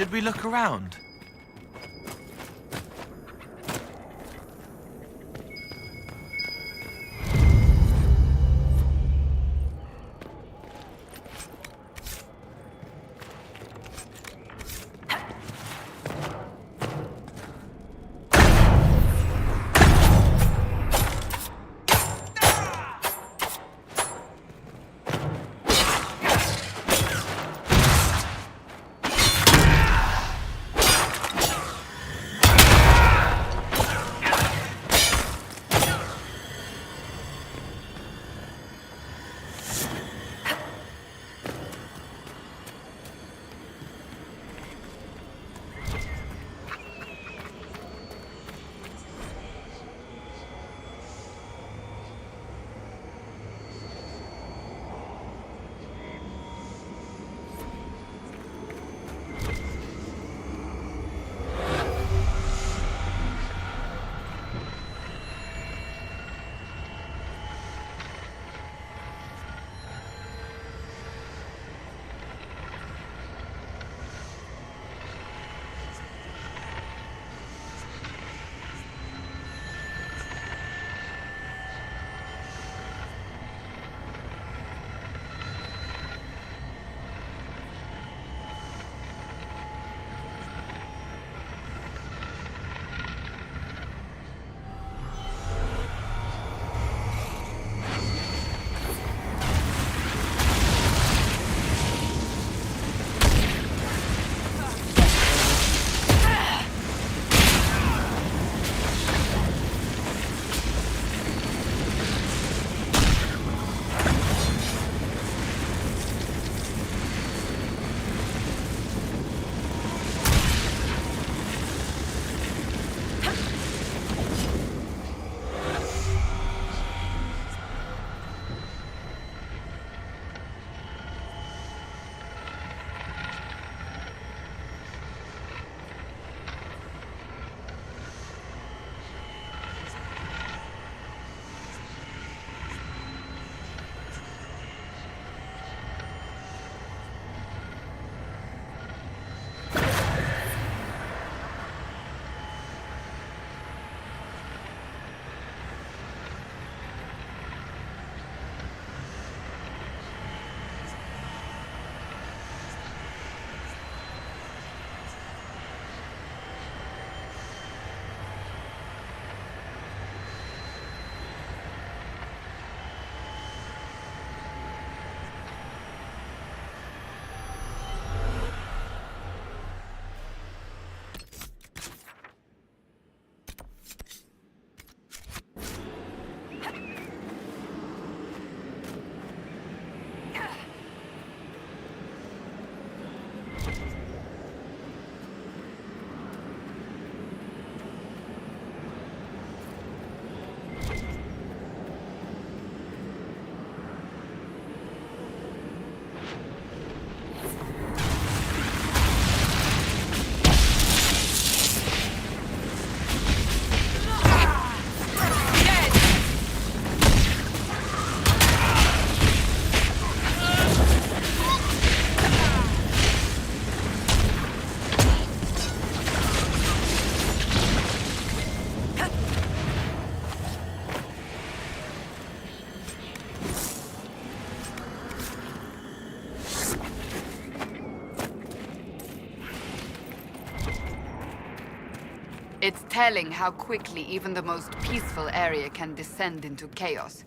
Should we look around? It's telling how quickly even the most peaceful area can descend into chaos.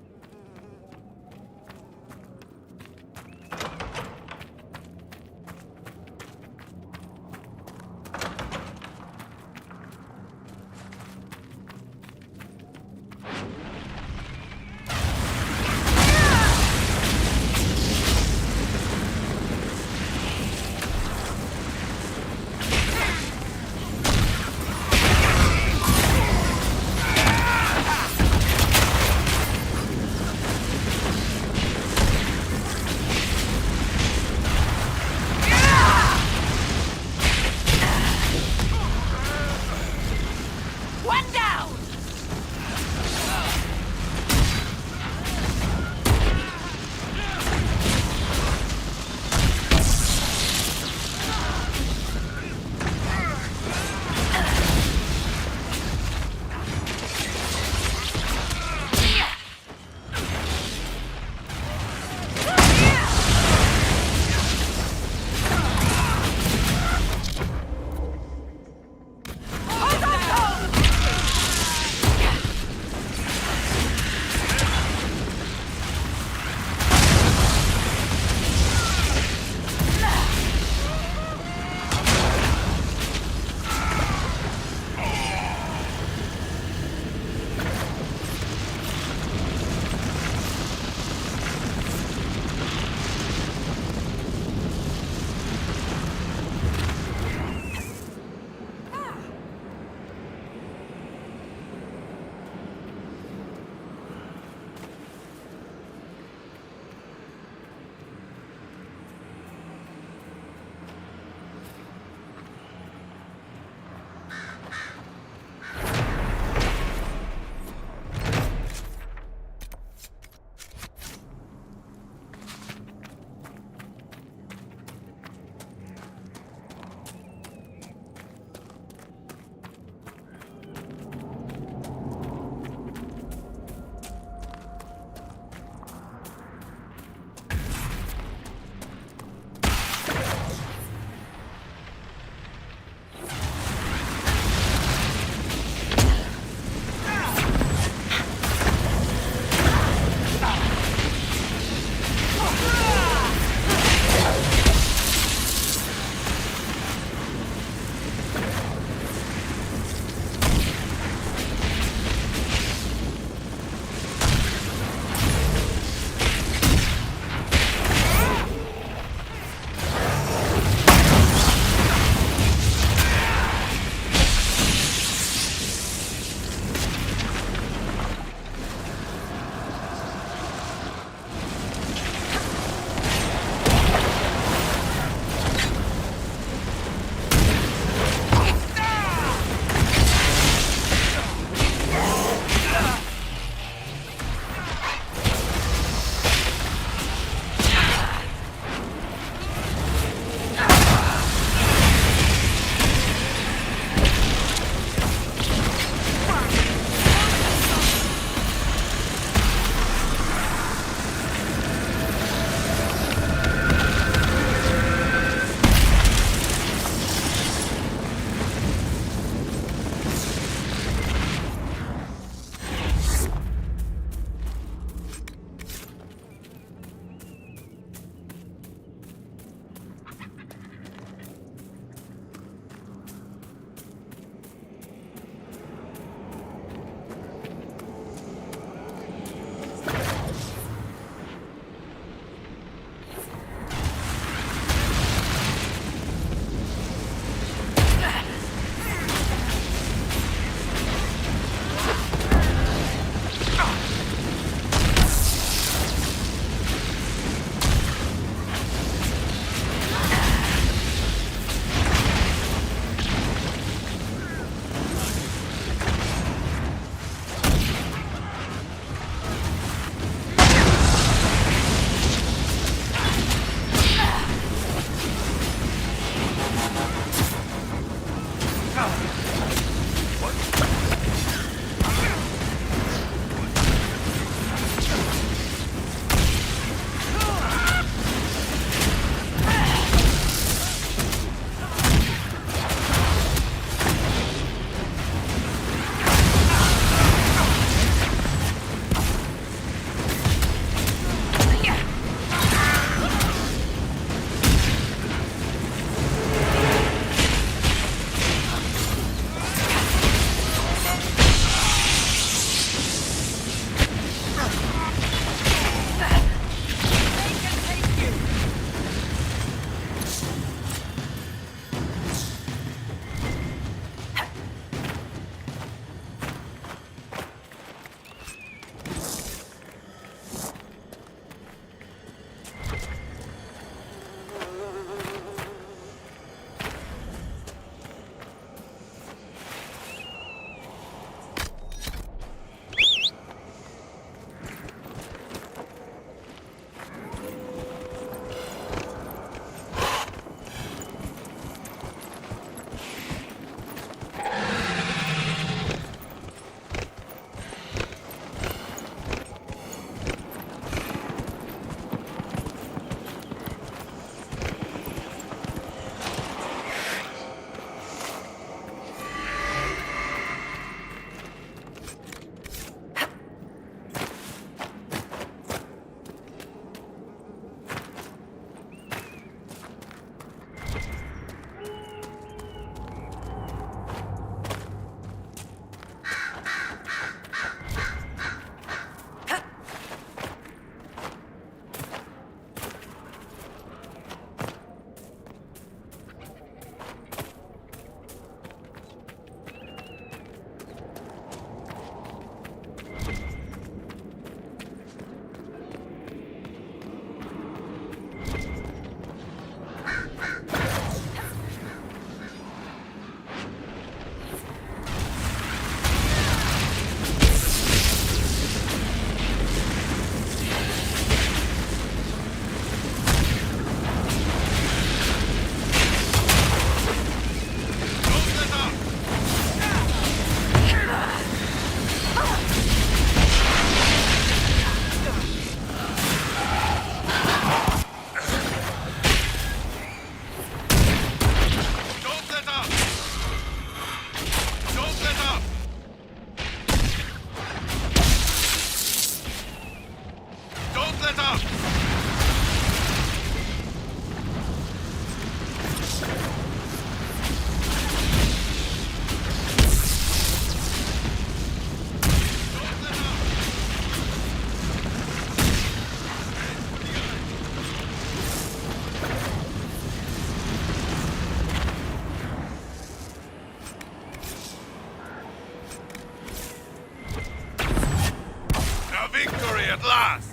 at last!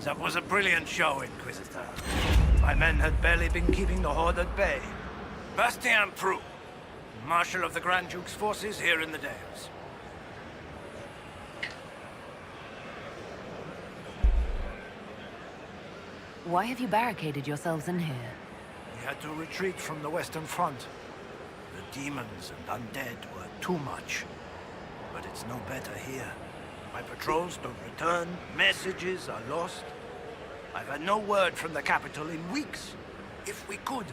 That was a brilliant show, Inquisitor. My men had barely been keeping the Horde at bay. Bastien Prou, Marshal of the Grand Duke's forces here in the Dales. Why have you barricaded yourselves in here? We had to retreat from the Western Front. The demons and undead were too much. But it's no better here. My patrols don't return, messages are lost. I've had no word from the capital in weeks. If we could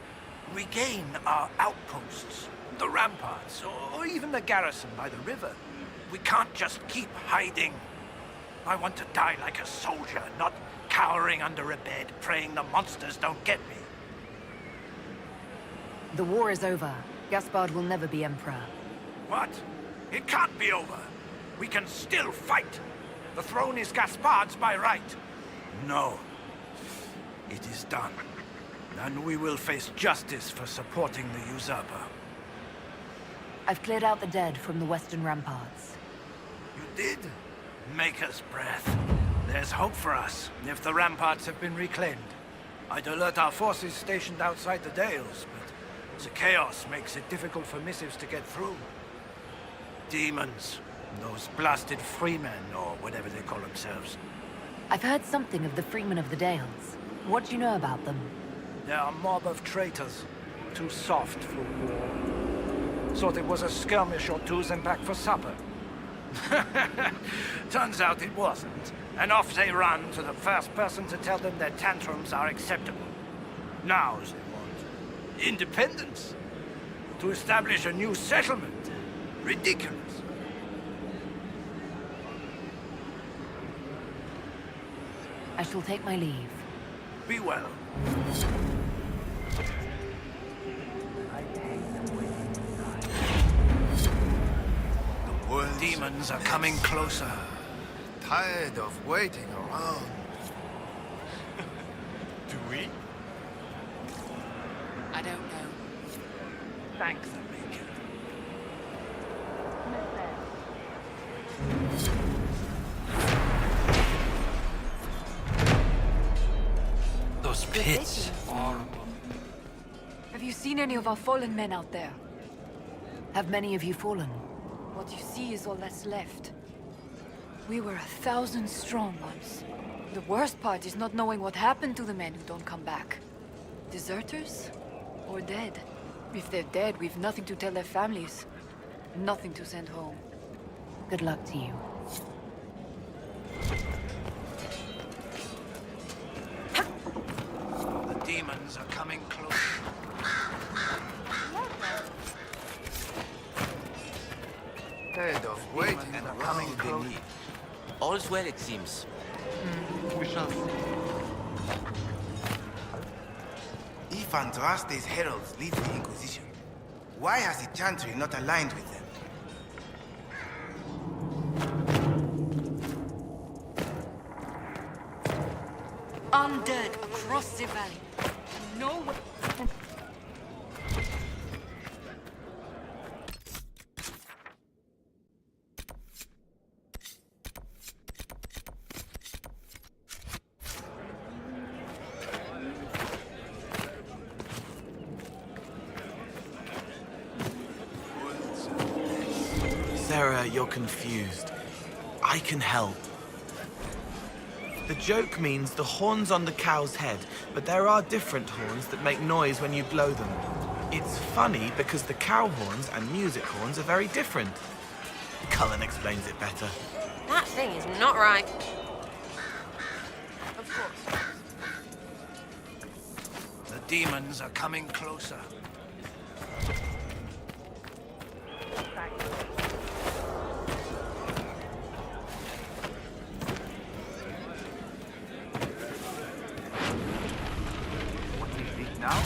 regain our outposts, the ramparts, or even the garrison by the river, we can't just keep hiding. I want to die like a soldier, not cowering under a bed, praying the monsters don't get me. The war is over. Gaspard will never be Emperor. What? It can't be over. We can still fight. The throne is Gaspard's by right. No. It is done. And we will face justice for supporting the usurper. I've cleared out the dead from the western ramparts. You did? Maker's breath. There's hope for us, if the ramparts have been reclaimed. I'd alert our forces stationed outside the Dales, but the chaos makes it difficult for missives to get through. Demons. Those blasted freemen, or whatever they call themselves. I've heard something of the Freemen of the Dales. What do you know about them? They're a mob of traitors. Too soft for war. Thought it was a skirmish or two, then back for supper. Turns out it wasn't. And off they run to the first person to tell them their tantrums are acceptable. Now they want independence. To establish a new settlement. Ridiculous. I shall take my leave. Be well. The world's Demons are coming closer. tired of waiting around. Do we? I don't know. Thanks, Maker. Those pits. Horrible. Have you seen any of our fallen men out there? Have many of you fallen? What you see is all that's left. We were 1,000 strong once. The worst part is not knowing what happened to the men who don't come back. Deserters? Or dead? If they're dead, we've nothing to tell their families. Nothing to send home. Good luck to you. The demons are coming closer. Tired of waiting Demons are coming around. closer. All's well, it seems. We shall see. If Andraste's heralds lead the Inquisition, why has the Chantry not aligned with them? Undead across the valley. No way. Sarah, you're confused. I can help. The joke means the horns on the cow's head, but there are different horns that make noise when you blow them. It's funny because the cow horns and music horns are very different. Cullen explains it better. That thing is not right. Of course. The demons are coming closer. What do you think now?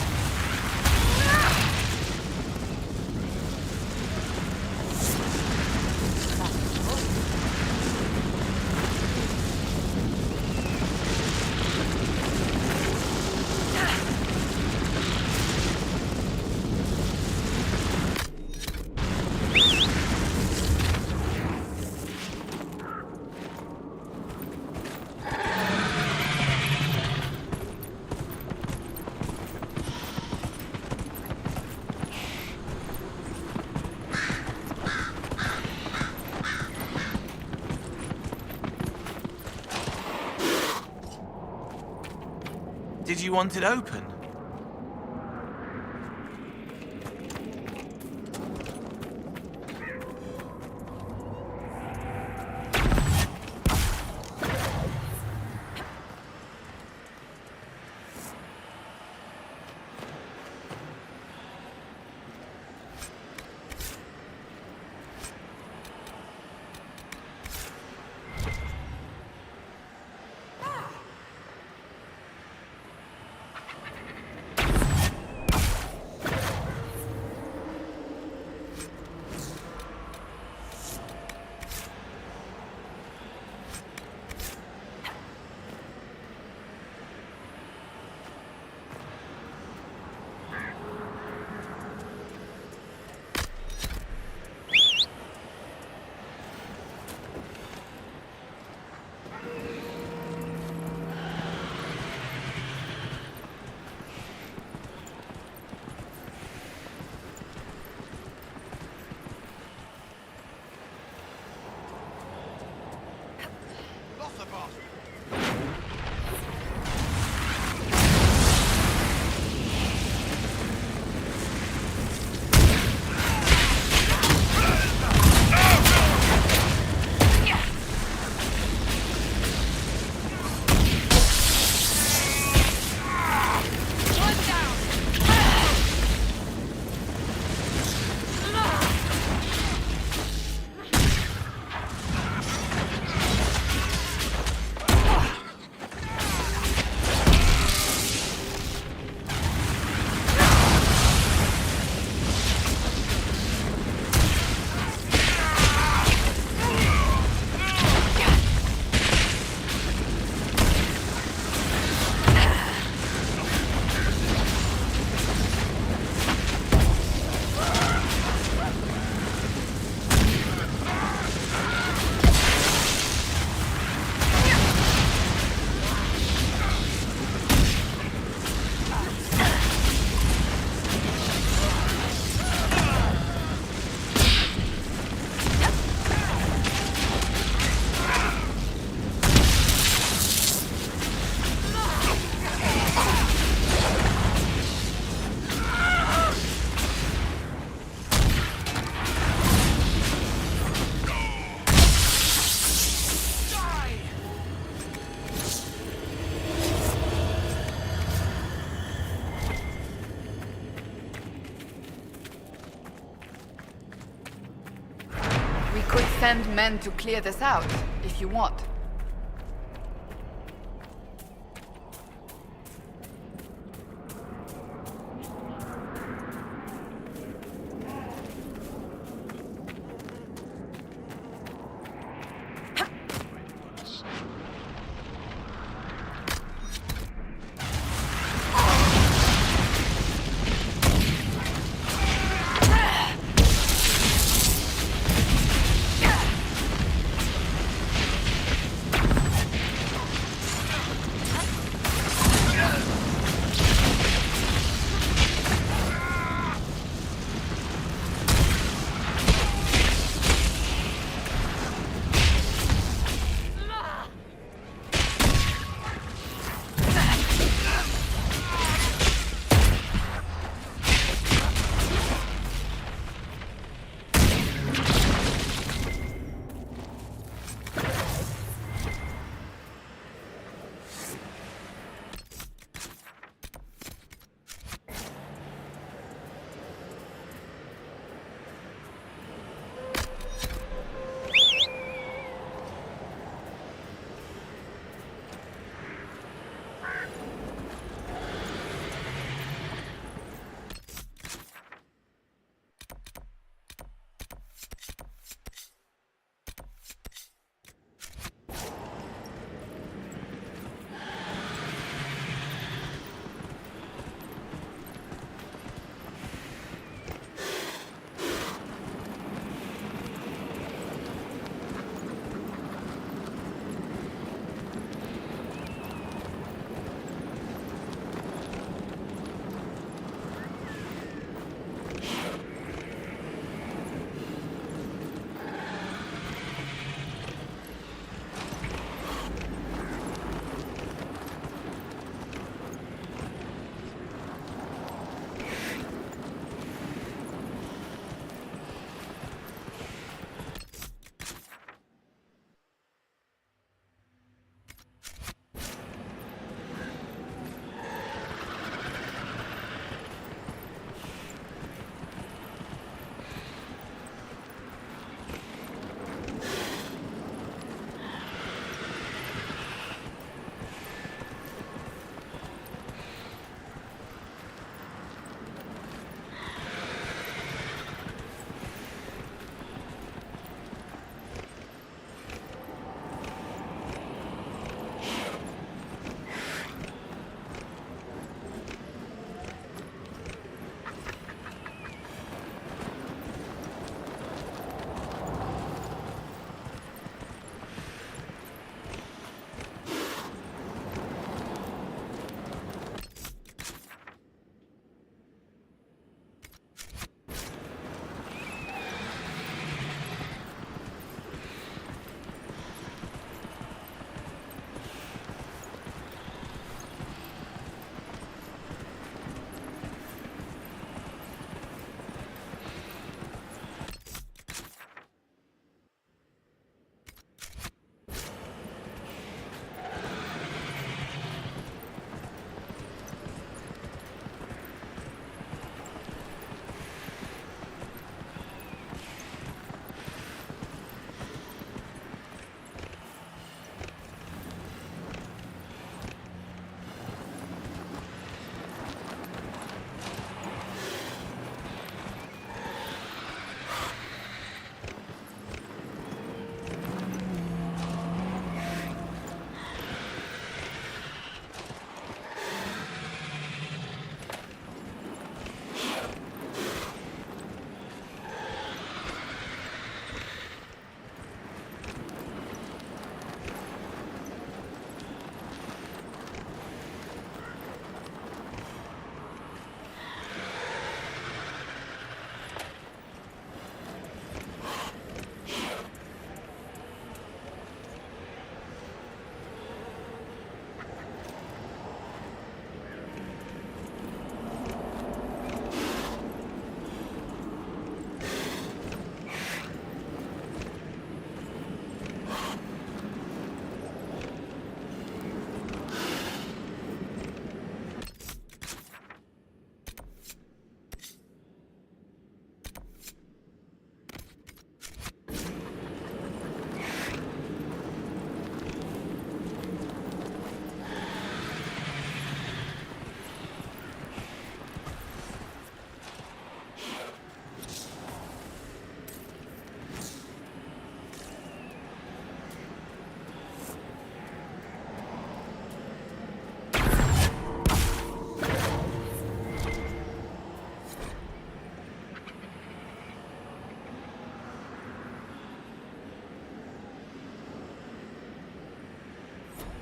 Did you want it open? We could send men to clear this out, if you want.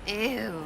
Ew.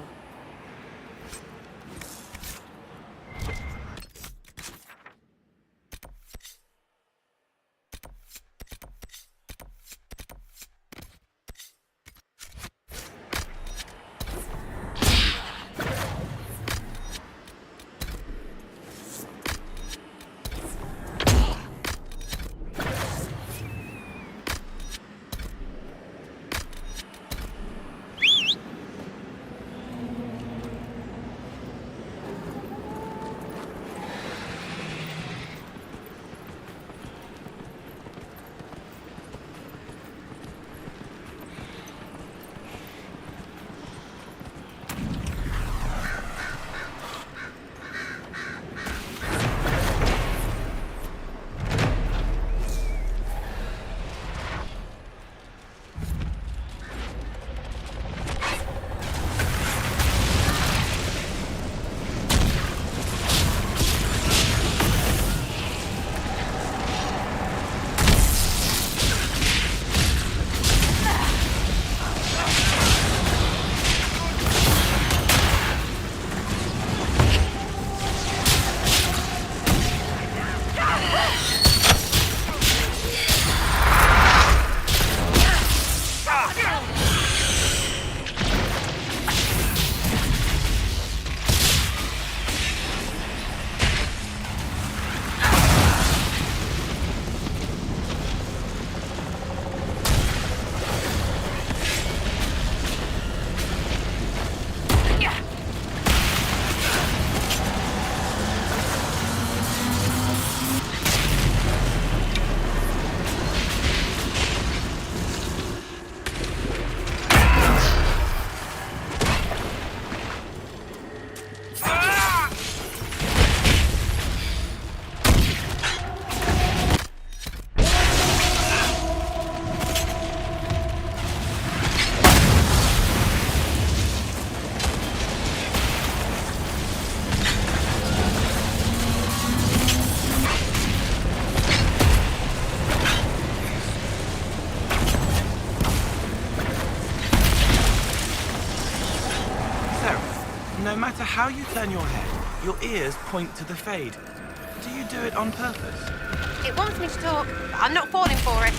No matter how you turn your head, your ears point to the fade. Do you do it on purpose? It wants me to talk, but I'm not falling for it.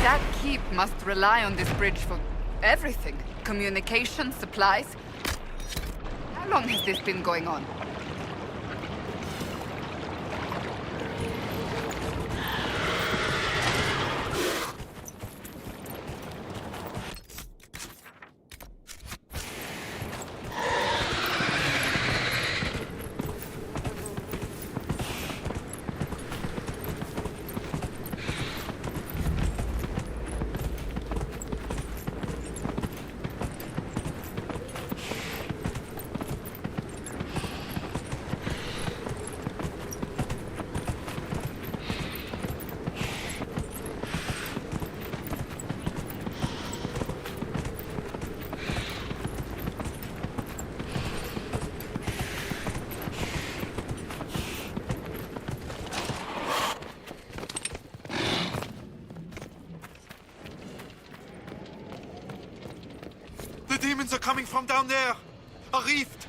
That keep must rely on this bridge for everything. Communication, supplies. How long has this been going on? demons are coming from down there! A rift!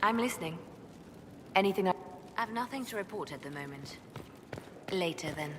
I'm listening. Anything I've nothing to report at the moment. Later, then.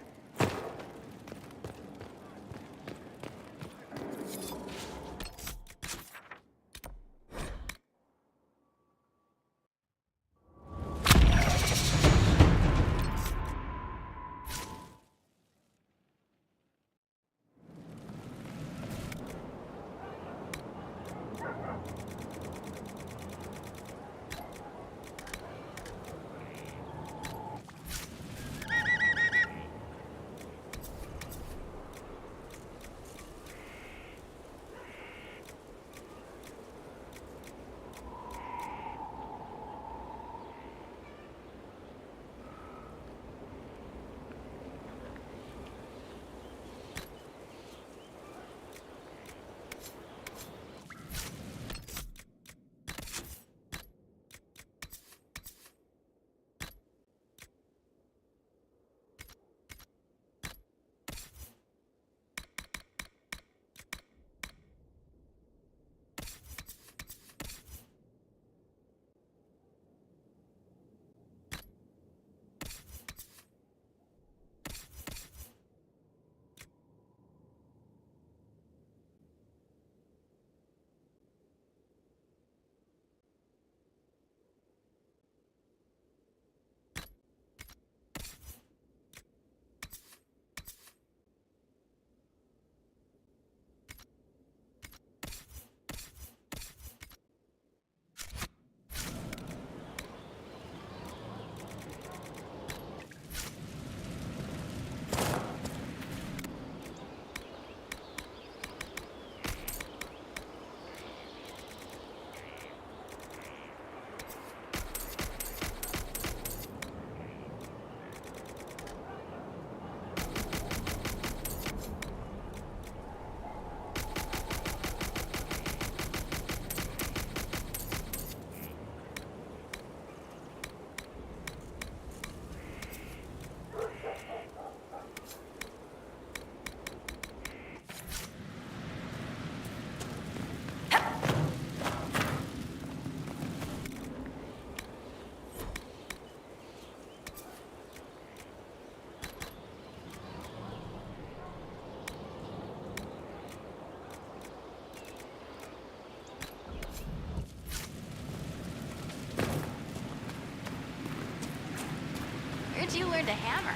Where'd you learn to hammer?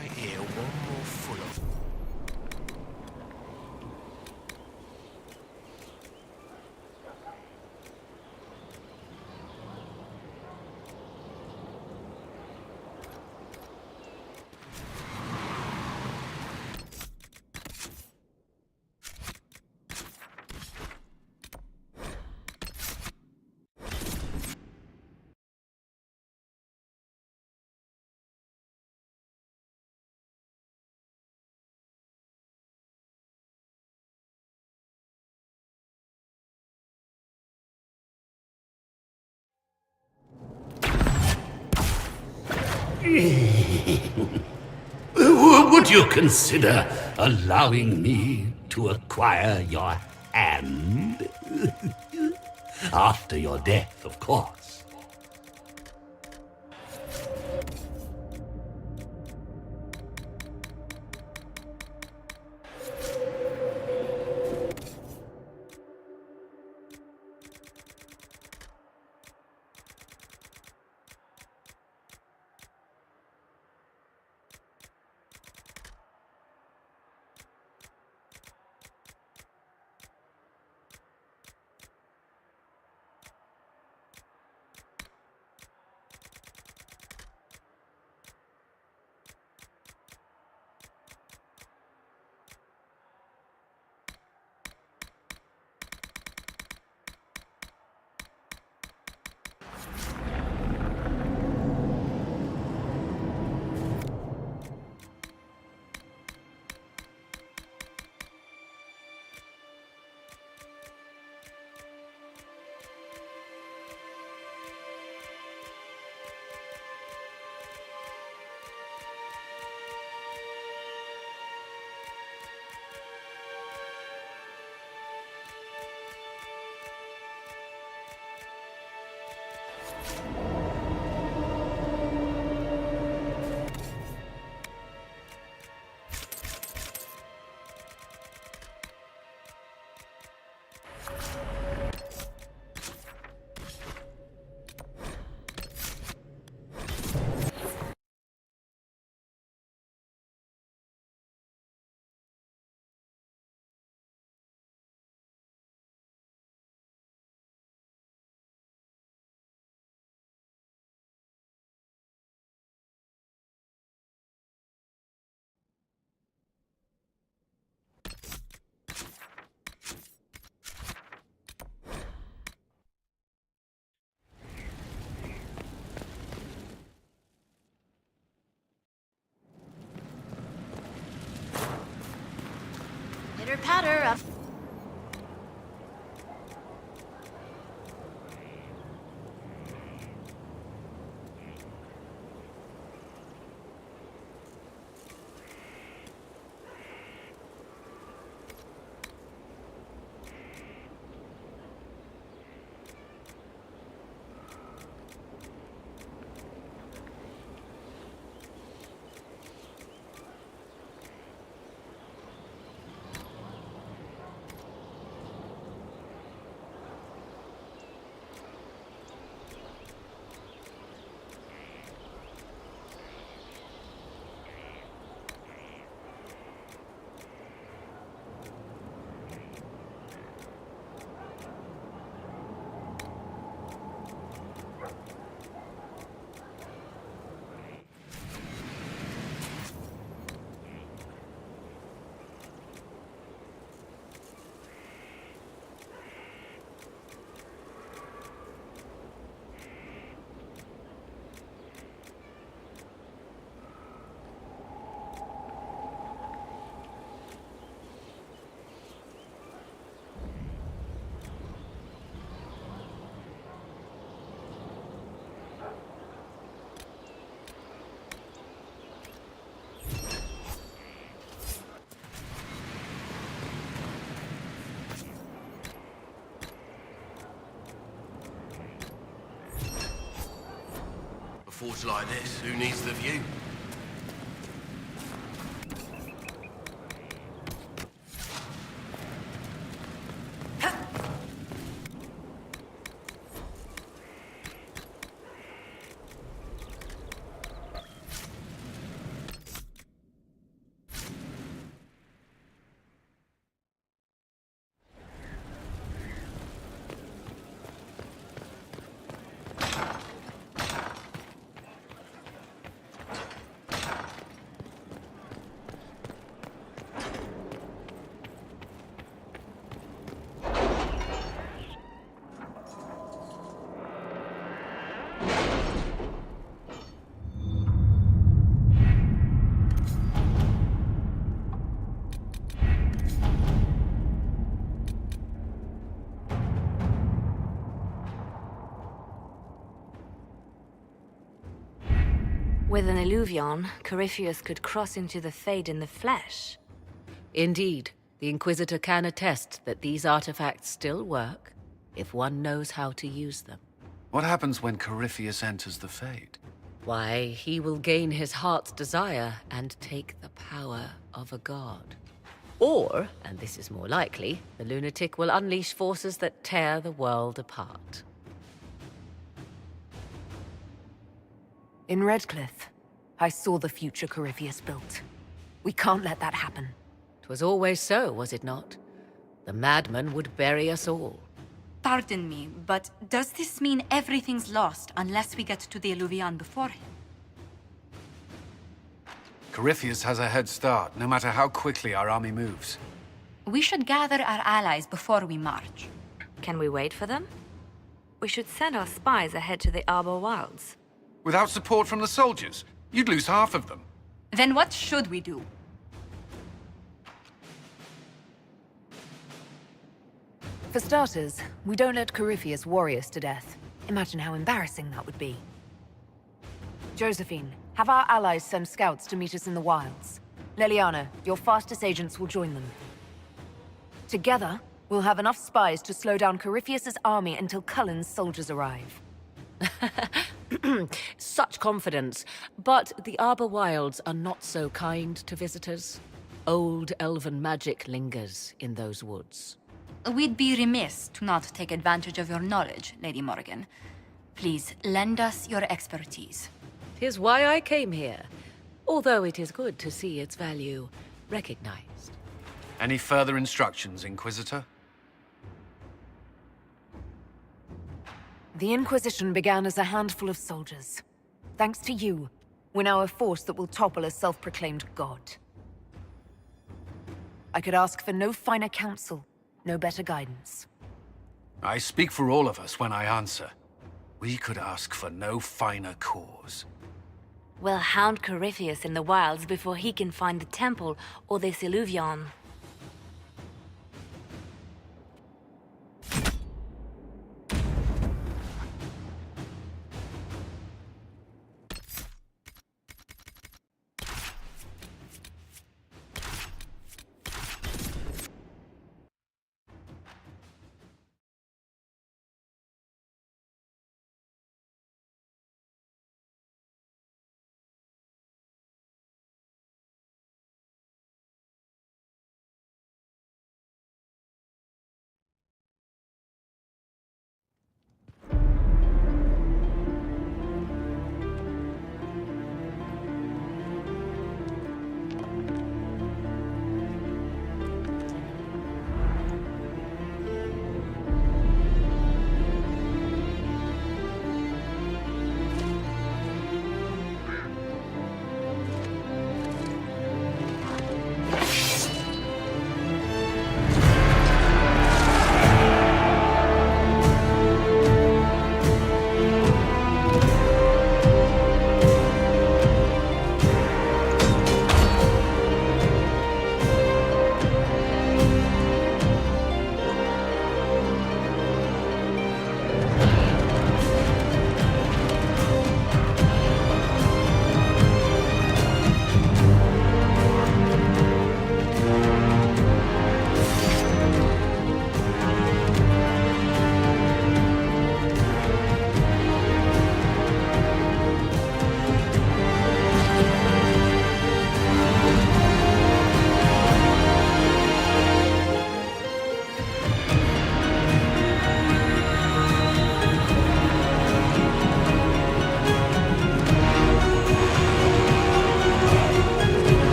I hear one more full of. Would you consider allowing me to acquire your hand? After your death, of course. Pitter patter up. A forge like this, who needs the view? With an illuvion, Corypheus could cross into the Fade in the flesh. Indeed, the Inquisitor can attest that these artifacts still work, if one knows how to use them. What happens when Corypheus enters the Fade? Why, he will gain his heart's desire and take the power of a god. Or, and this is more likely, the lunatic will unleash forces that tear the world apart. In Redcliffe, I saw the future Corypheus built. We can't let that happen. 'Twas always so, was it not? The madman would bury us all. Pardon me, but does this mean everything's lost unless we get to the Illuvian before him? Corypheus has a head start, no matter how quickly our army moves. We should gather our allies before we march. Can we wait for them? We should send our spies ahead to the Arbor Wilds. Without support from the soldiers, you'd lose half of them. Then what should we do? For starters, we don't let Corypheus worry us to death. Imagine how embarrassing that would be. Josephine, have our allies send scouts to meet us in the wilds. Leliana, your fastest agents will join them. Together, we'll have enough spies to slow down Corypheus's army until Cullen's soldiers arrive. Such confidence. But the Arbor Wilds are not so kind to visitors. Old elven magic lingers in those woods. We'd be remiss to not take advantage of your knowledge, Lady Morgan. Please, lend us your expertise. 'Tis why I came here, although it is good to see its value recognized. Any further instructions, Inquisitor? The Inquisition began as a handful of soldiers. Thanks to you, we're now a force that will topple a self-proclaimed god. I could ask for no finer counsel, no better guidance. I speak for all of us when I answer. We could ask for no finer cause. We'll hound Corypheus in the wilds before he can find the temple or this Illuvian.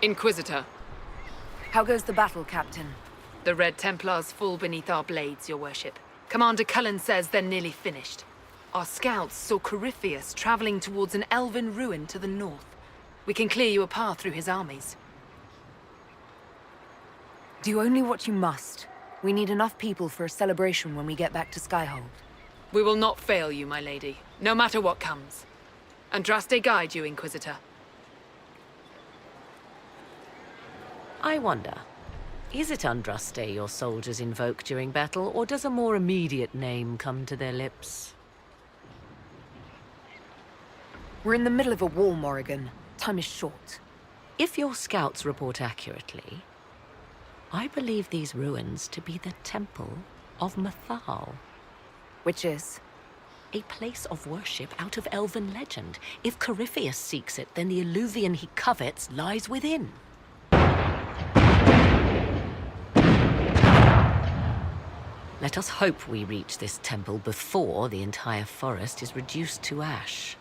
Inquisitor, How goes the battle, Captain? the Red Templars fall beneath our blades, your worship. Commander Cullen says they're nearly finished. Our scouts saw Corypheus traveling towards an elven ruin to the north. We can clear you a path through his armies. Do only what you must. We need enough people for a celebration when we get back to Skyhold. We will not fail you, my lady, no matter what comes. Andraste guide you, Inquisitor. I wonder, is it Andraste your soldiers invoke during battle, or does a more immediate name come to their lips? We're in the middle of a war, Morrigan. Time is short. If your scouts report accurately, I believe these ruins to be the Temple of Mathal. Which is? A place of worship out of elven legend. If Corypheus seeks it, then the Illuvian he covets lies within. Let us hope we reach this temple before the entire forest is reduced to ash.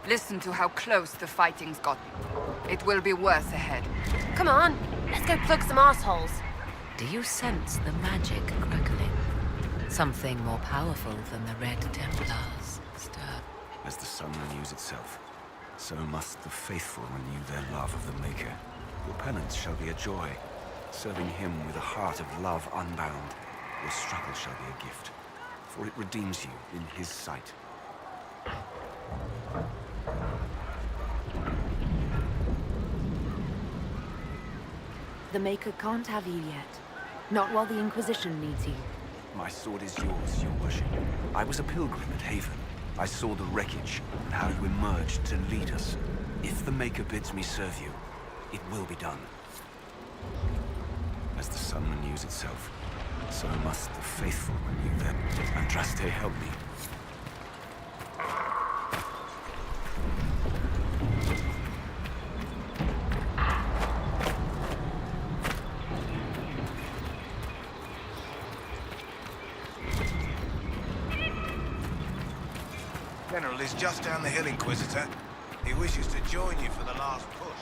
Listen to how close the fighting's gotten. It will be worse ahead. Come on, let's go plug some assholes. Do you sense the magic crackling? Something more powerful than the Red Templars stir. As the sun renews itself, so must the faithful renew their love of the Maker. Your penance shall be a joy. Serving him with a heart of love unbound, your struggle shall be a gift, for it redeems you in his sight. The Maker can't have you yet. Not while the Inquisition needs you. My sword is yours, your worship. I was a pilgrim at Haven. I saw the wreckage and how you emerged to lead us. If the Maker bids me serve you, it will be done. As the sun renews itself, so must the faithful renew them. Andraste, help me. General is just down the hill, Inquisitor. He wishes to join you for the last push.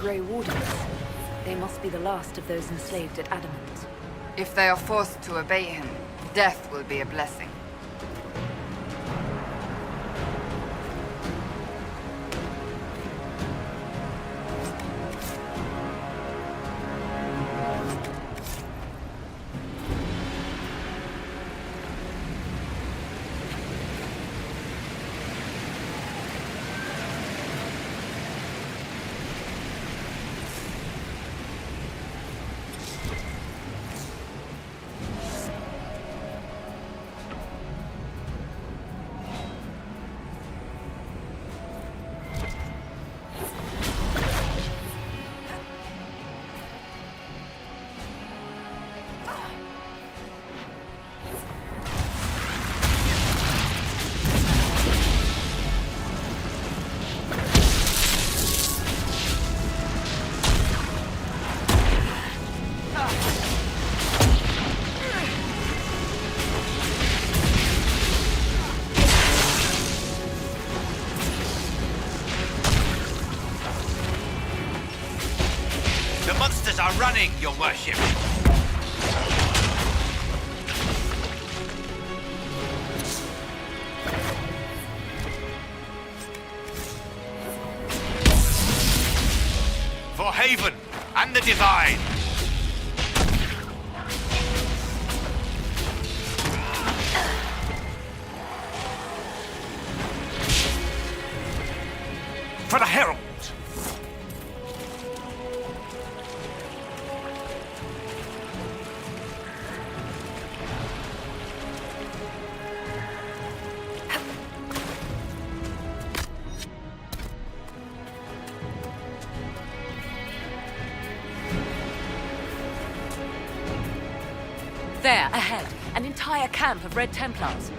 Grey Wardens. They must be the last of those enslaved at Adamant. If they are forced to obey him, death will be a blessing. The monsters are running, your worship! For Haven and the Divine! For the Herald! There, ahead. An entire camp of Red Templars.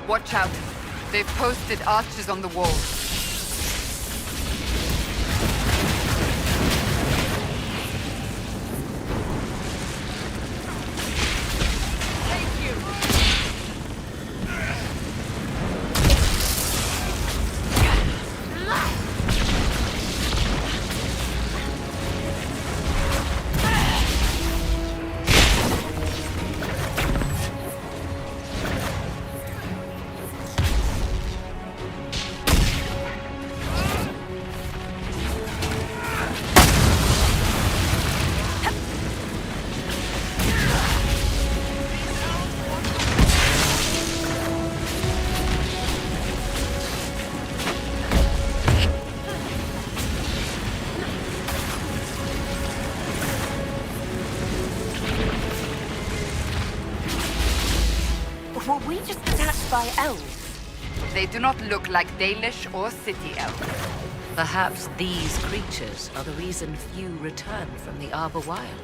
Watch out. They've posted archers on the walls. Were we just attacked by elves? They do not look like Dalish or city elves. Perhaps these creatures are the reason few return from the Arbor Wild.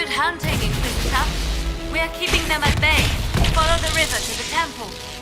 Good hunting, Inquisitor. We are keeping them at bay. Follow the river to the temple.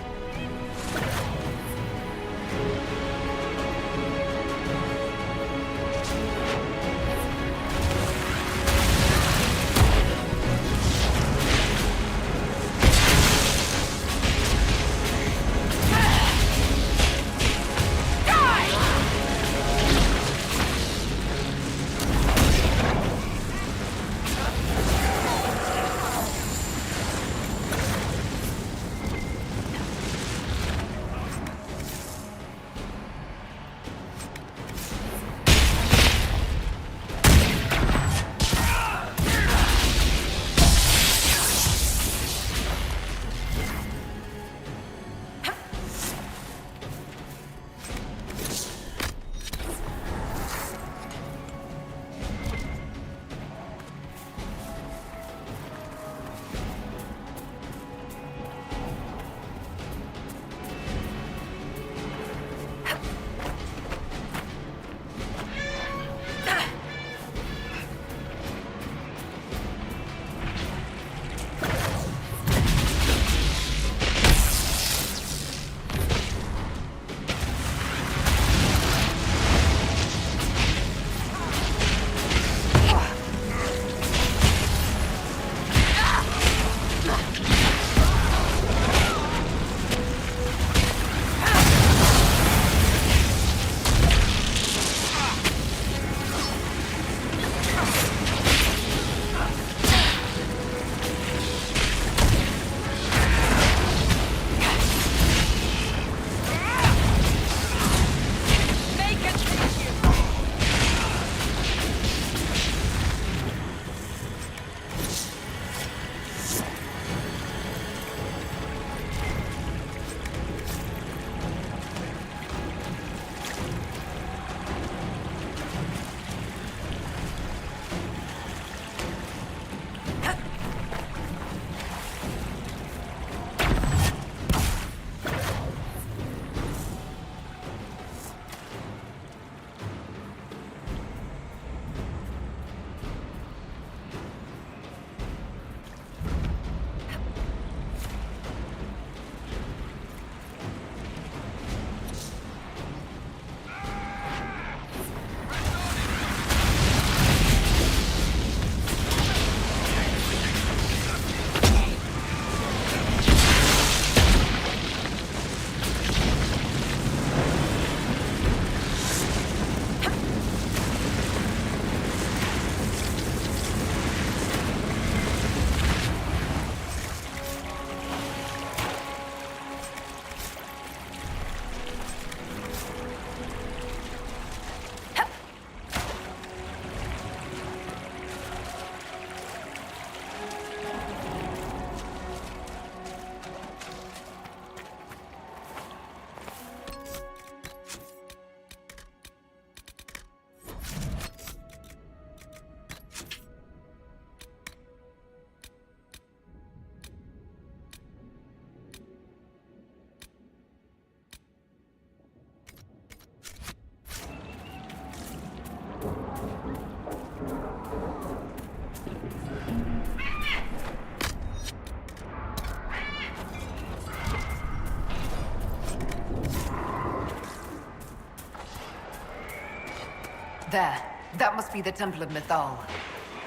There. That must be the Temple of Mythal.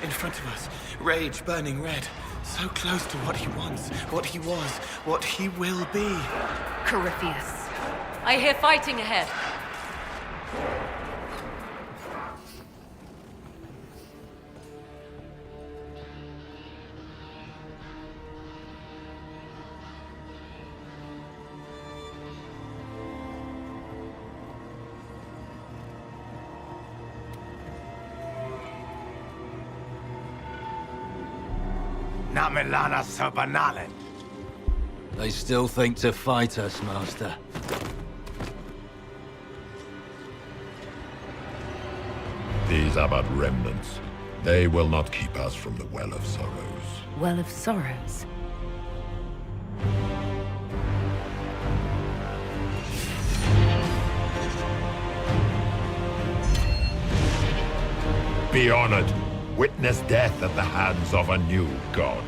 In front of us, rage burning red. So close to what he wants, what he was, what he will be. Corypheus. I hear fighting ahead. Namelana Sabanale. They still think to fight us, Master. These are but remnants. They will not keep us from the Well of Sorrows. Well of Sorrows? Be honored. witness death at the hands of a new god.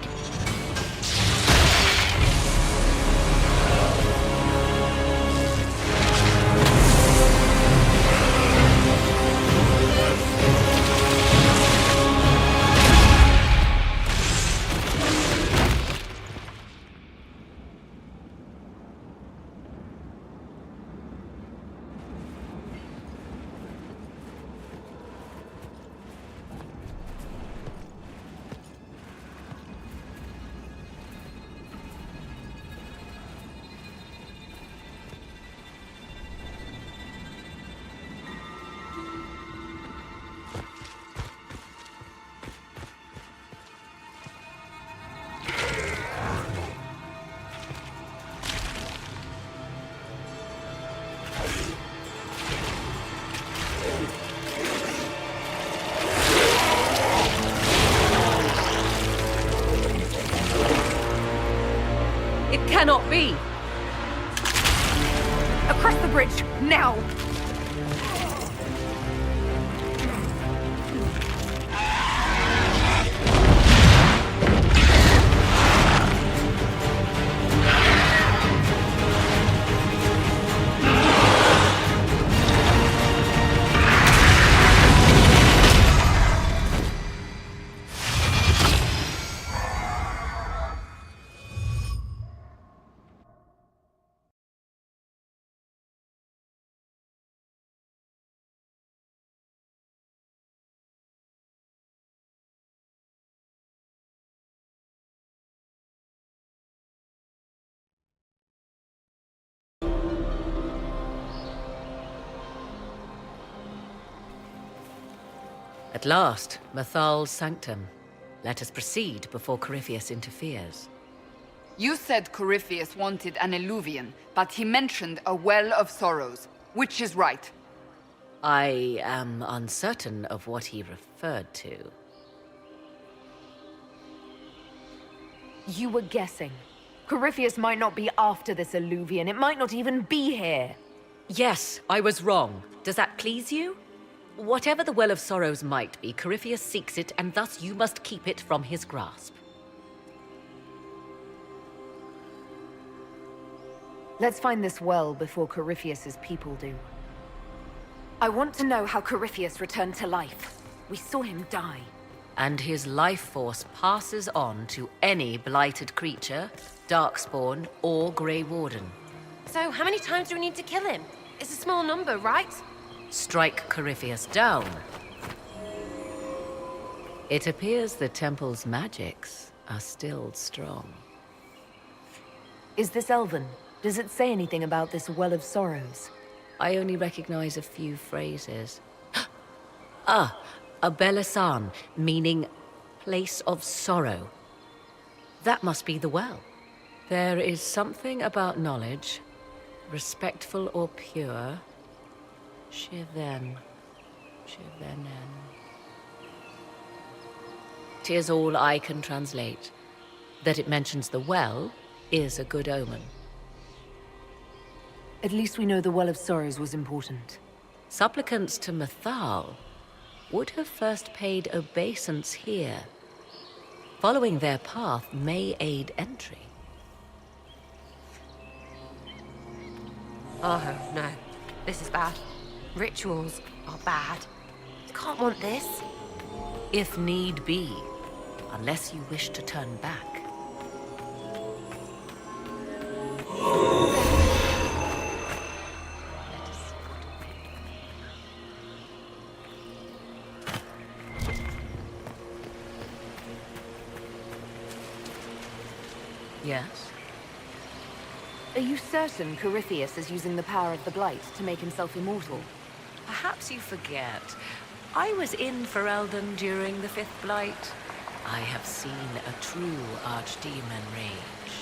It cannot be! Across the bridge, now! At last, Mathal's sanctum. Let us proceed before Corypheus interferes. You said Corypheus wanted an eluvian, but he mentioned a well of sorrows. Which is right? I am uncertain of what he referred to. You were guessing. Corypheus might not be after this eluvian. It might not even be here. Yes, I was wrong. Does that please you? Whatever the Well of Sorrows might be, Corypheus seeks it, and thus you must keep it from his grasp. Let's find this well before Corypheus's people do. I want to know how Corypheus returned to life. We saw him die. And his life force passes on to any blighted creature, Darkspawn, or Grey Warden. So, how many times do we need to kill him? It's a small number, right? Strike Corypheus down. It appears the temple's magics are still strong. Is this Elven? Does it say anything about this Well of Sorrows? I only recognize a few phrases. Ah, a Belasan, meaning place of sorrow. That must be the well. There is something about knowledge, respectful or pure. Shivenen. 'Tis all I can translate. That it mentions the well is a good omen. At least we know the Well of Sorrows was important. Supplicants to Mathal would have first paid obeisance here. Following their path may aid entry. Oh, no. This is bad. Rituals are bad. You can't want this. If need be, unless you wish to turn back. Yes? Are you certain Corypheus is using the power of the Blight to make himself immortal? Perhaps you forget. I was in Ferelden during the Fifth Blight. I have seen a true archdemon rage.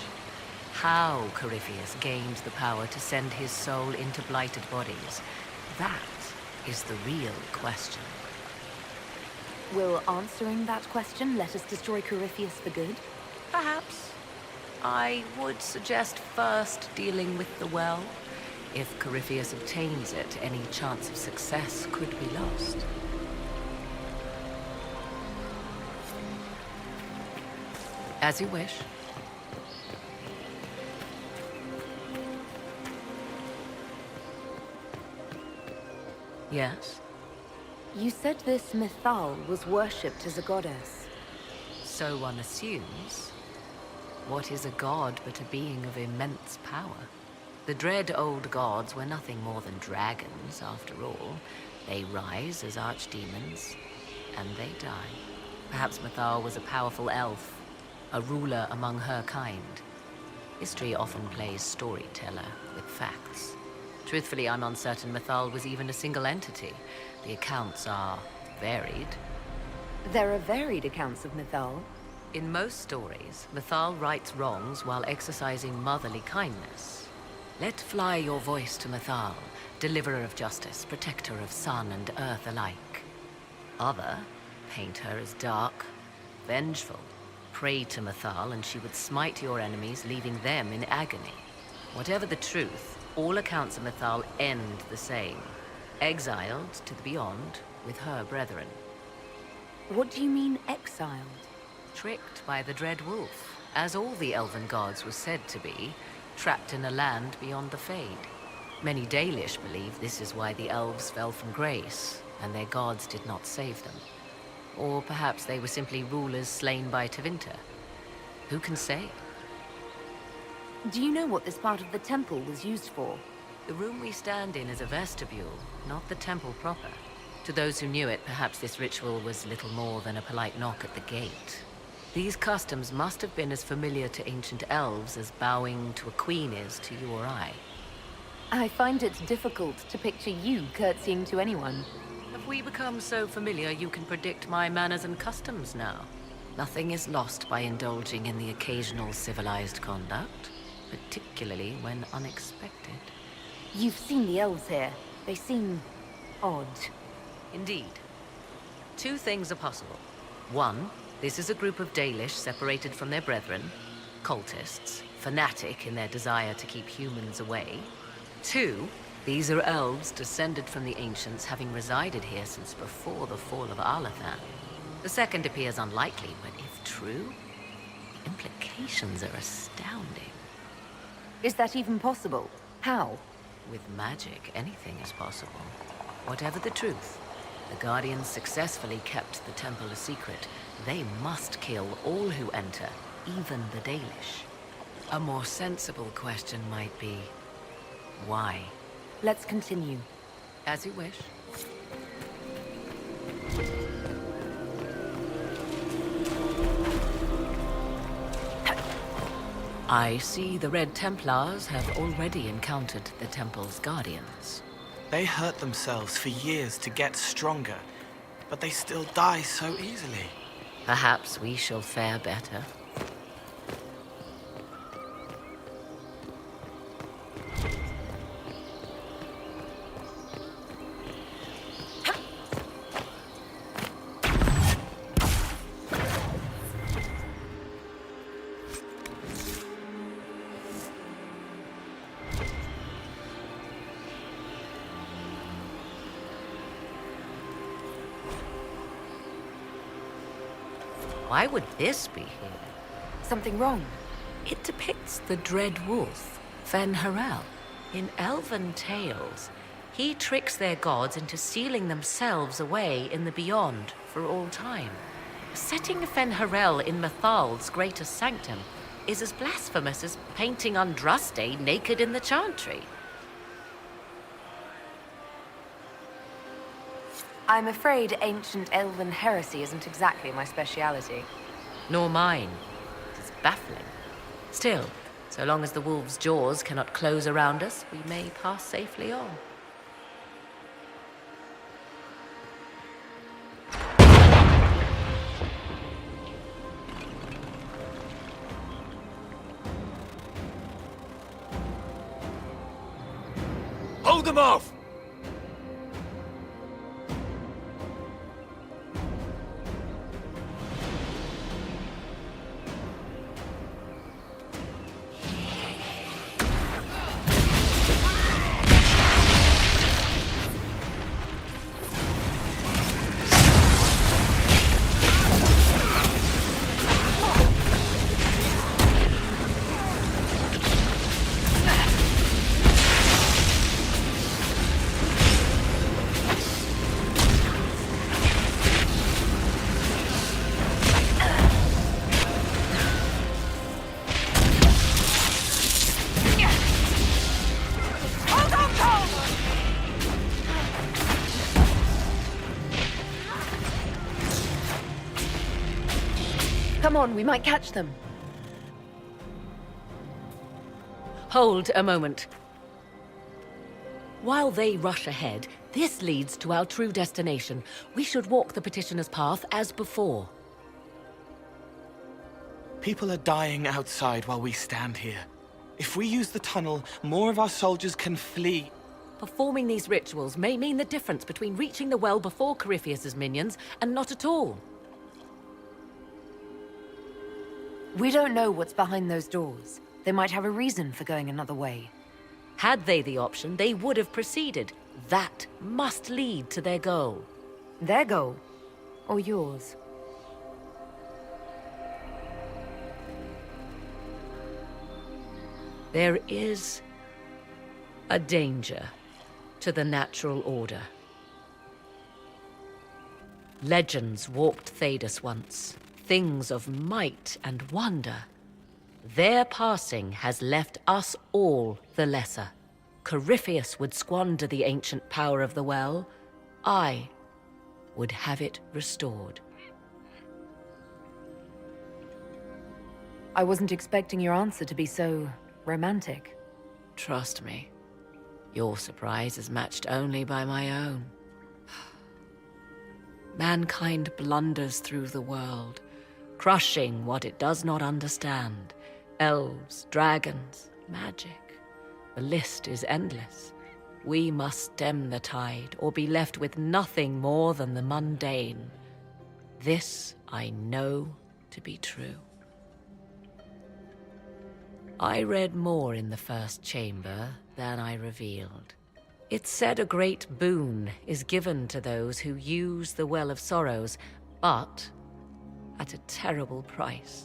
How Corypheus gained the power to send his soul into blighted bodies, that is the real question. Will answering that question let us destroy Corypheus for good? Perhaps. I would suggest first dealing with the well. If Corypheus obtains it, any chance of success could be lost. As you wish. Yes? You said this Mythal was worshipped as a goddess. So one assumes. What is a god but a being of immense power? The dread old gods were nothing more than dragons, after all. They rise as archdemons, and they die. Perhaps Mythal was a powerful elf, a ruler among her kind. History often plays storyteller with facts. Truthfully, I'm uncertain Mythal was even a single entity. The accounts are varied. There are varied accounts of Mythal. In most stories, Mythal rights wrongs while exercising motherly kindness. Let fly your voice to Mythal, deliverer of justice, protector of sun and earth alike. Other paint her as dark, vengeful. Pray to Mythal and she would smite your enemies, leaving them in agony. Whatever the truth, all accounts of Mythal end the same. Exiled to the beyond with her brethren. What do you mean, exiled? Tricked by the Dread Wolf, as all the elven gods were said to be, trapped in a land beyond the Fade. Many Dalish believe this is why the elves fell from grace, and their gods did not save them. Or perhaps they were simply rulers slain by Tevinter. Who can say? Do you know what this part of the temple was used for? The room we stand in is a vestibule, not the temple proper. To those who knew it, perhaps this ritual was little more than a polite knock at the gate. These customs must have been as familiar to ancient elves as bowing to a queen is to you or I. I find it difficult to picture you curtsying to anyone. Have we become so familiar you can predict my manners and customs now? Nothing is lost by indulging in the occasional civilized conduct, particularly when unexpected. You've seen the elves here. They seem odd. Indeed. Two things are possible. One, this is a group of Dalish separated from their brethren, cultists, fanatic in their desire to keep humans away. Two, these are elves descended from the ancients, having resided here since before the fall of Arlathan. The second appears unlikely, but if true, the implications are astounding. Is that even possible? How? With magic, anything is possible. Whatever the truth, the Guardians successfully kept the temple a secret. They must kill all who enter, even the Dalish. A more sensible question might be, why? Let's continue. As you wish. I see the Red Templars have already encountered the temple's guardians. They hurt themselves for years to get stronger, but they still die so easily. Perhaps we shall fare better. Why would this be here? Something wrong? It depicts the Dread Wolf, Fen Harel. In elven tales, he tricks their gods into sealing themselves away in the beyond for all time. Setting Fen Harel in Mythal's greatest sanctum is as blasphemous as painting Andraste naked in the chantry. I'm afraid ancient elven heresy isn't exactly my speciality. Nor mine. It is baffling. Still, so long as the wolf's jaws cannot close around us, we may pass safely on. Hold them off! Come on, we might catch them. Hold a moment. While they rush ahead, this leads to our true destination. We should walk the petitioner's path as before. People are dying outside while we stand here. If we use the tunnel, more of our soldiers can flee. Performing these rituals may mean the difference between reaching the well before Corypheus's minions and not at all. We don't know what's behind those doors. They might have a reason for going another way. Had they the option, they would have proceeded. That must lead to their goal. Their goal? Or yours? There is a danger to the natural order. Legends walked Thedas once, things of might and wonder. Their passing has left us all the lesser. Corypheus would squander the ancient power of the well. I would have it restored. I wasn't expecting your answer to be so romantic. Trust me, your surprise is matched only by my own. Mankind blunders through the world, crushing what it does not understand. Elves, dragons, magic. The list is endless. We must stem the tide, or be left with nothing more than the mundane. This I know to be true. I read more in the first chamber than I revealed. It said a great boon is given to those who use the Well of Sorrows, but at a terrible price.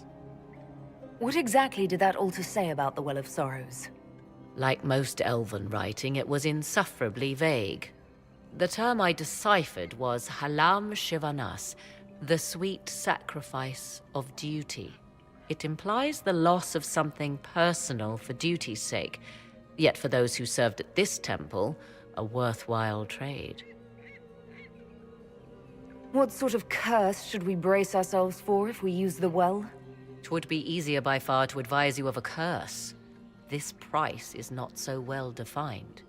What exactly did that altar say about the Well of Sorrows? Like most elven writing, it was insufferably vague. The term I deciphered was Halam Shivanas, the sweet sacrifice of duty. It implies the loss of something personal for duty's sake, yet for those who served at this temple, a worthwhile trade. What sort of curse should we brace ourselves for if we use the well? 'Twould be easier by far to advise you of a curse. This price is not so well defined.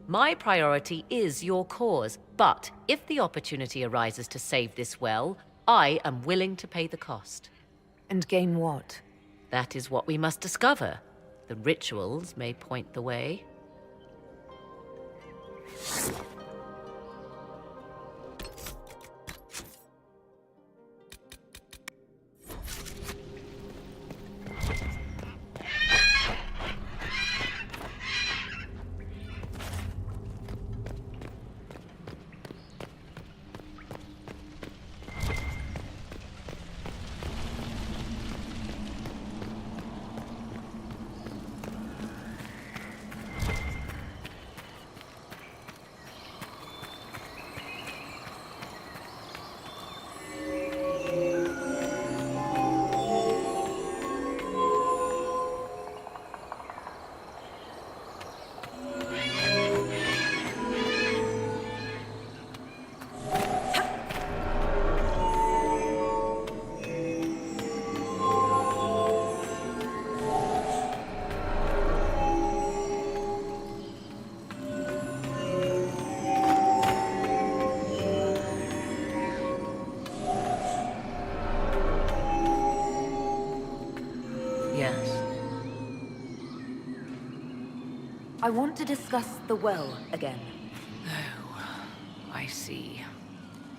My priority is your cause, but if the opportunity arises to save this well, I am willing to pay the cost. And gain what? That is what we must discover. The rituals may point the way. I want to discuss the well again. Oh, I see.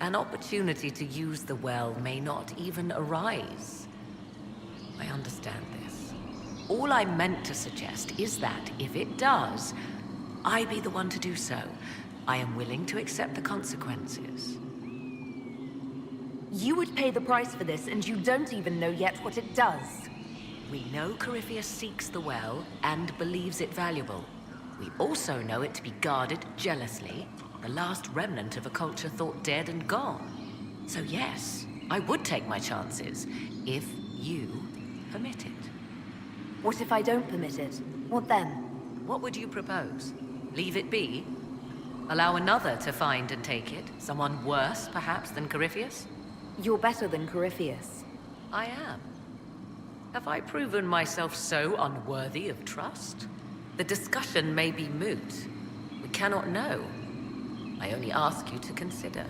An opportunity to use the well may not even arise. I understand this. All I meant to suggest is that, if it does, I be the one to do so. I am willing to accept the consequences. You would pay the price for this, and you don't even know yet what it does. We know Corypheus seeks the well and believes it valuable. We also know it to be guarded jealously, the last remnant of a culture thought dead and gone. So yes, I would take my chances, if you permit it. What if I don't permit it? What then? What would you propose? Leave it be? Allow another to find and take it? Someone worse, perhaps, than Corypheus? You're better than Corypheus. I am. Have I proven myself so unworthy of trust? The discussion may be moot. We cannot know. I only ask you to consider.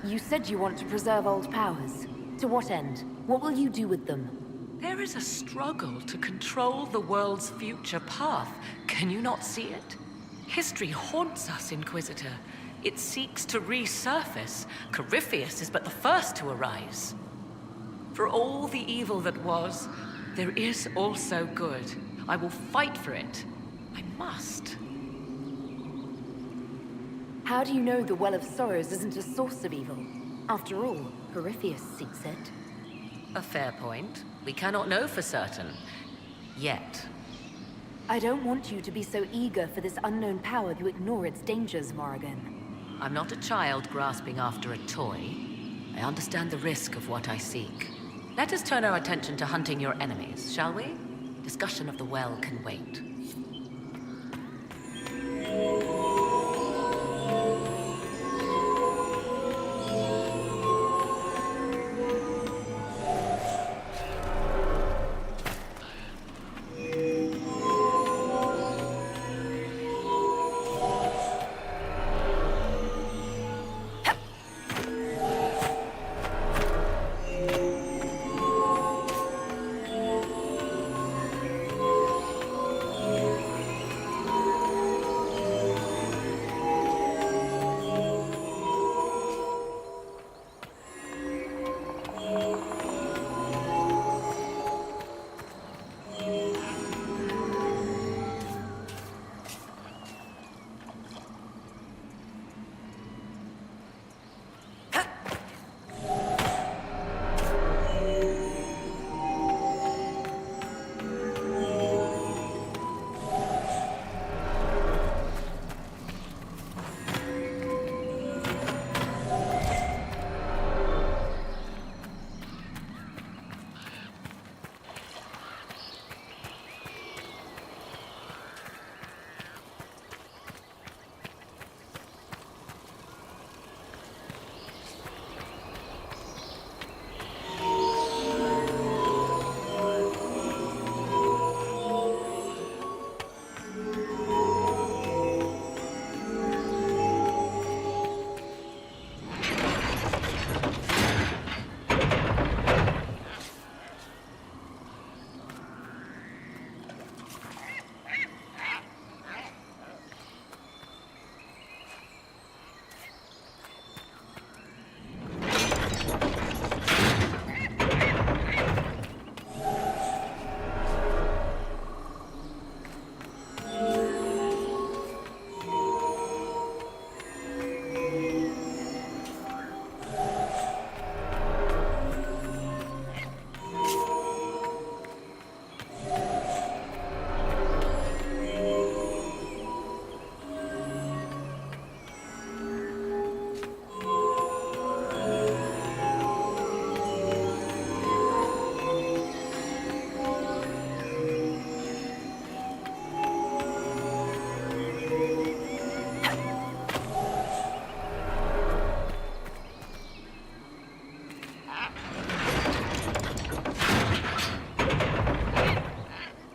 You said you want to preserve old powers. To what end? What will you do with them? There is a struggle to control the world's future path. Can you not see it? History haunts us, Inquisitor. It seeks to resurface. Corypheus is but the first to arise. For all the evil that was, there is also good. I will fight for it. I must. How do you know the Well of Sorrows isn't a source of evil? After all, Corypheus seeks it. A fair point. We cannot know for certain. Yet. I don't want you to be so eager for this unknown power you ignore its dangers, Morrigan. I'm not a child grasping after a toy. I understand the risk of what I seek. Let us turn our attention to hunting your enemies, shall we? Discussion of the well can wait.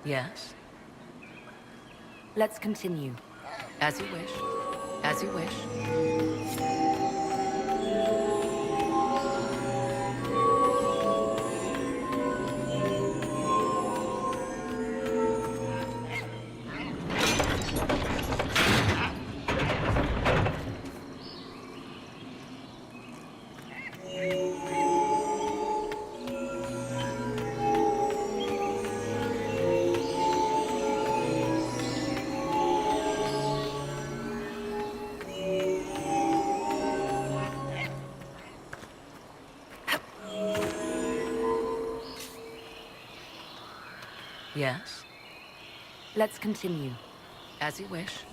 Yes? Let's continue. As you wish. As you wish. Yes? Let's continue. As you wish.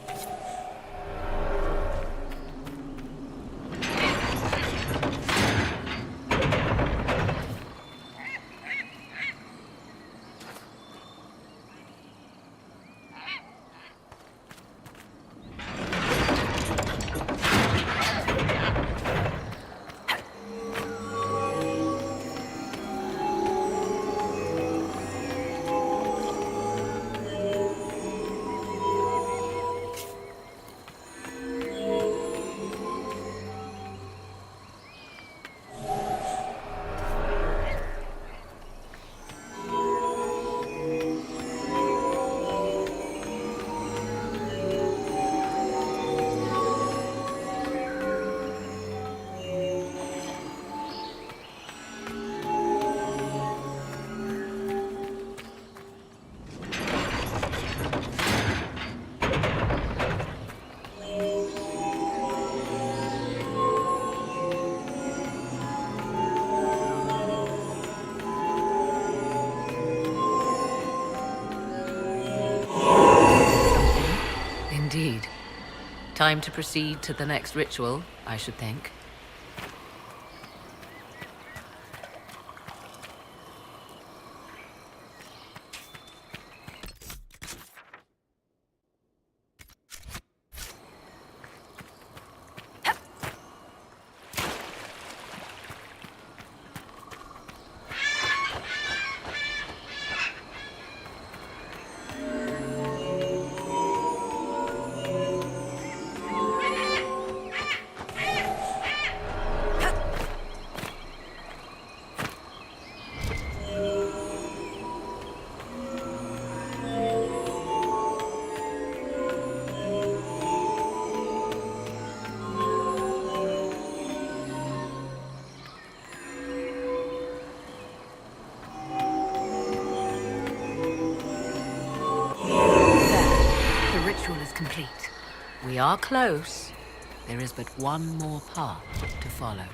Indeed. Time to proceed to the next ritual, I should think. Complete. We are close. There is but one more path to follow.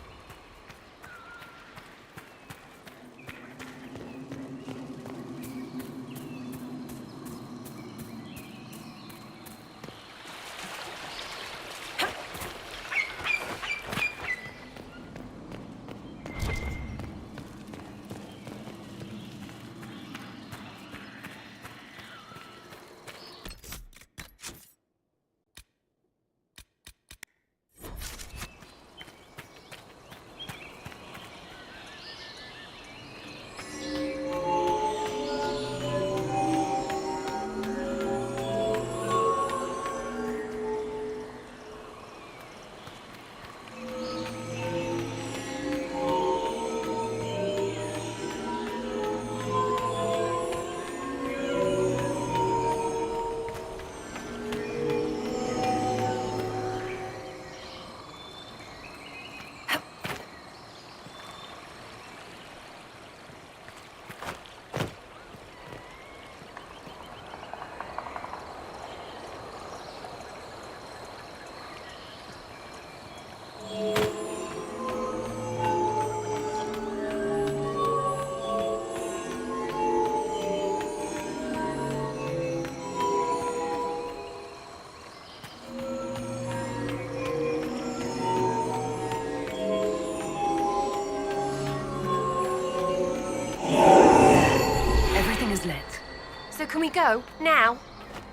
So can we go? Now?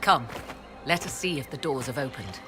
Come, let us see if the doors have opened.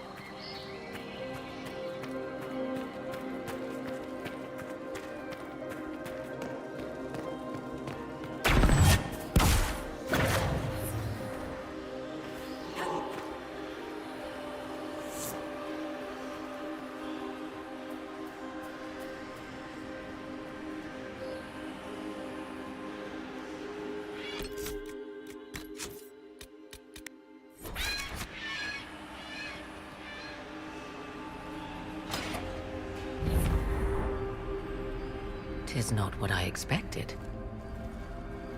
Tis not what I expected.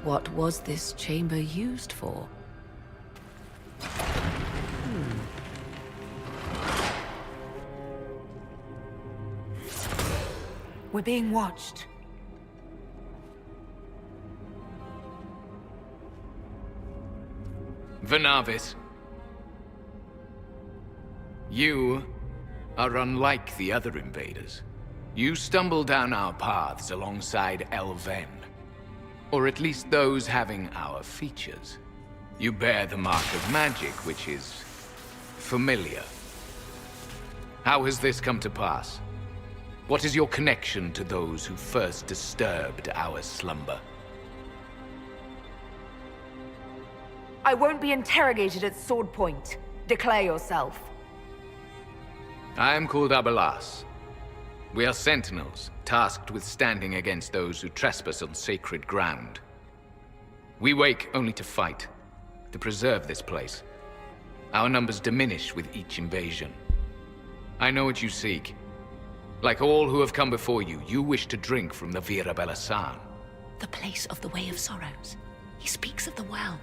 What was this chamber used for? We're being watched. Venavis. You are unlike the other invaders. You stumble down our paths alongside Elven, or at least those having our features. You bear the mark of magic, which is familiar. How has this come to pass? What is your connection to those who first disturbed our slumber? I won't be interrogated at sword point. Declare yourself. I am called Abelas. We are sentinels, tasked with standing against those who trespass on sacred ground. We wake only to fight, to preserve this place. Our numbers diminish with each invasion. I know what you seek. Like all who have come before you, you wish to drink from the Vira Belasan. The place of the Way of Sorrows. He speaks of the well.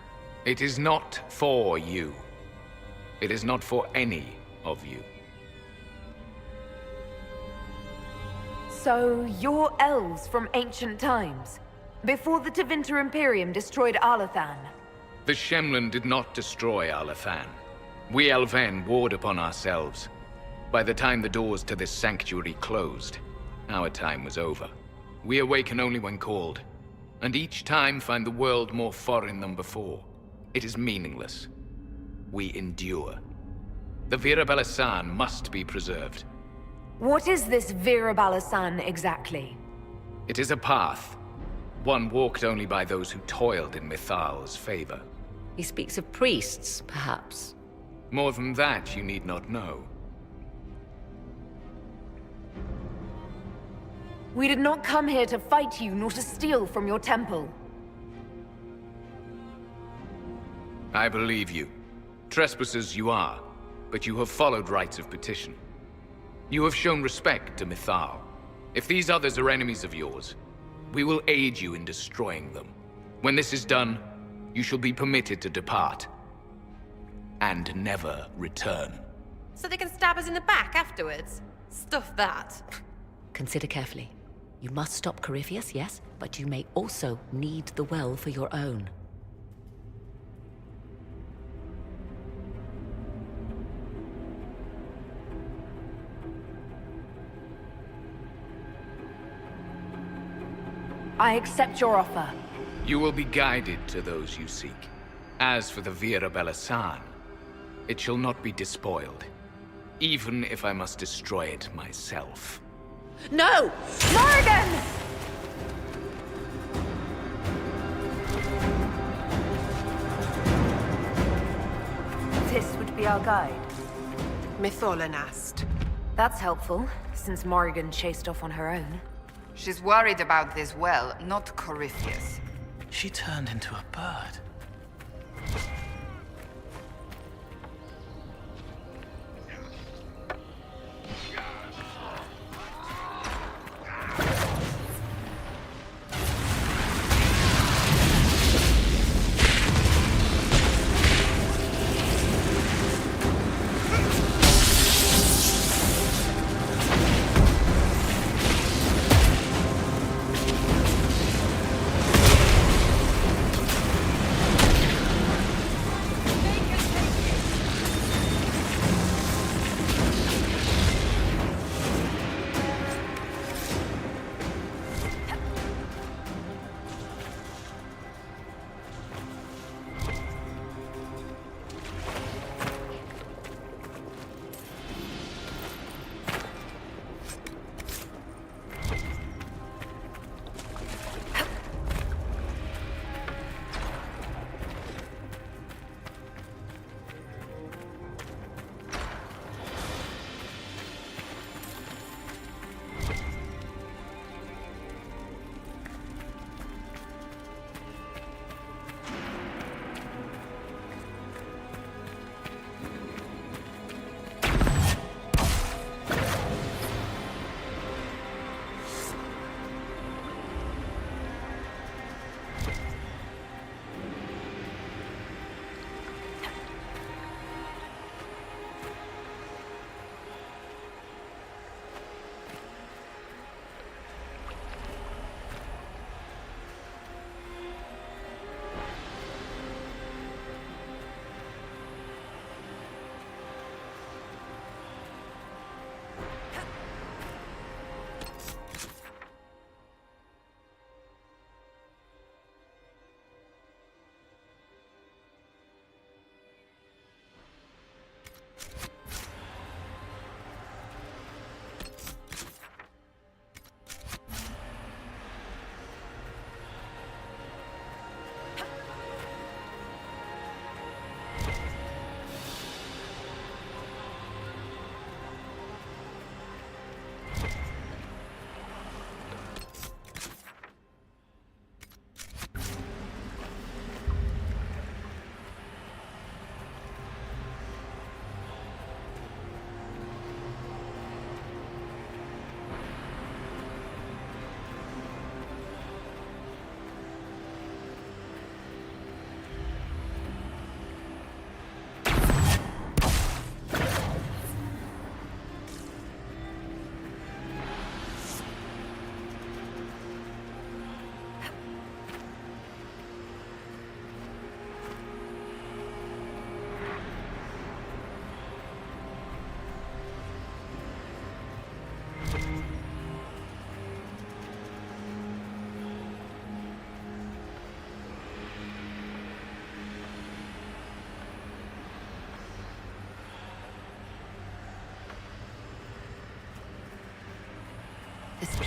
It is not for you. It is not for any of you. So, you're elves from ancient times, before the Tevinter Imperium destroyed Alathan. The Shemlen did not destroy Alathan. We Elven warred upon ourselves. By the time the doors to this sanctuary closed, our time was over. We awaken only when called, and each time find the world more foreign than before. It is meaningless. We endure. The Vira Balasan must be preserved. What is this Vira Balasan exactly? It is a path, one walked only by those who toiled in Mithal's favor. He speaks of priests, perhaps. More than that, you need not know. We did not come here to fight you, nor to steal from your temple. I believe you. Trespassers you are, but you have followed rites of petition. You have shown respect to Mithal. If these others are enemies of yours, we will aid you in destroying them. When this is done, you shall be permitted to depart. And never return. So they can stab us in the back afterwards? Stuff that. Consider carefully. You must stop Corypheus, yes, but you may also need the well for your own. I accept your offer. You will be guided to those you seek. As for the Vira Balasan, it shall not be despoiled, even if I must destroy it myself. No! Morrigan! This would be our guide. Mytholanast. That's helpful, since Morrigan chased off on her own. She's worried about this well, not Corypheus. She turned into a bird.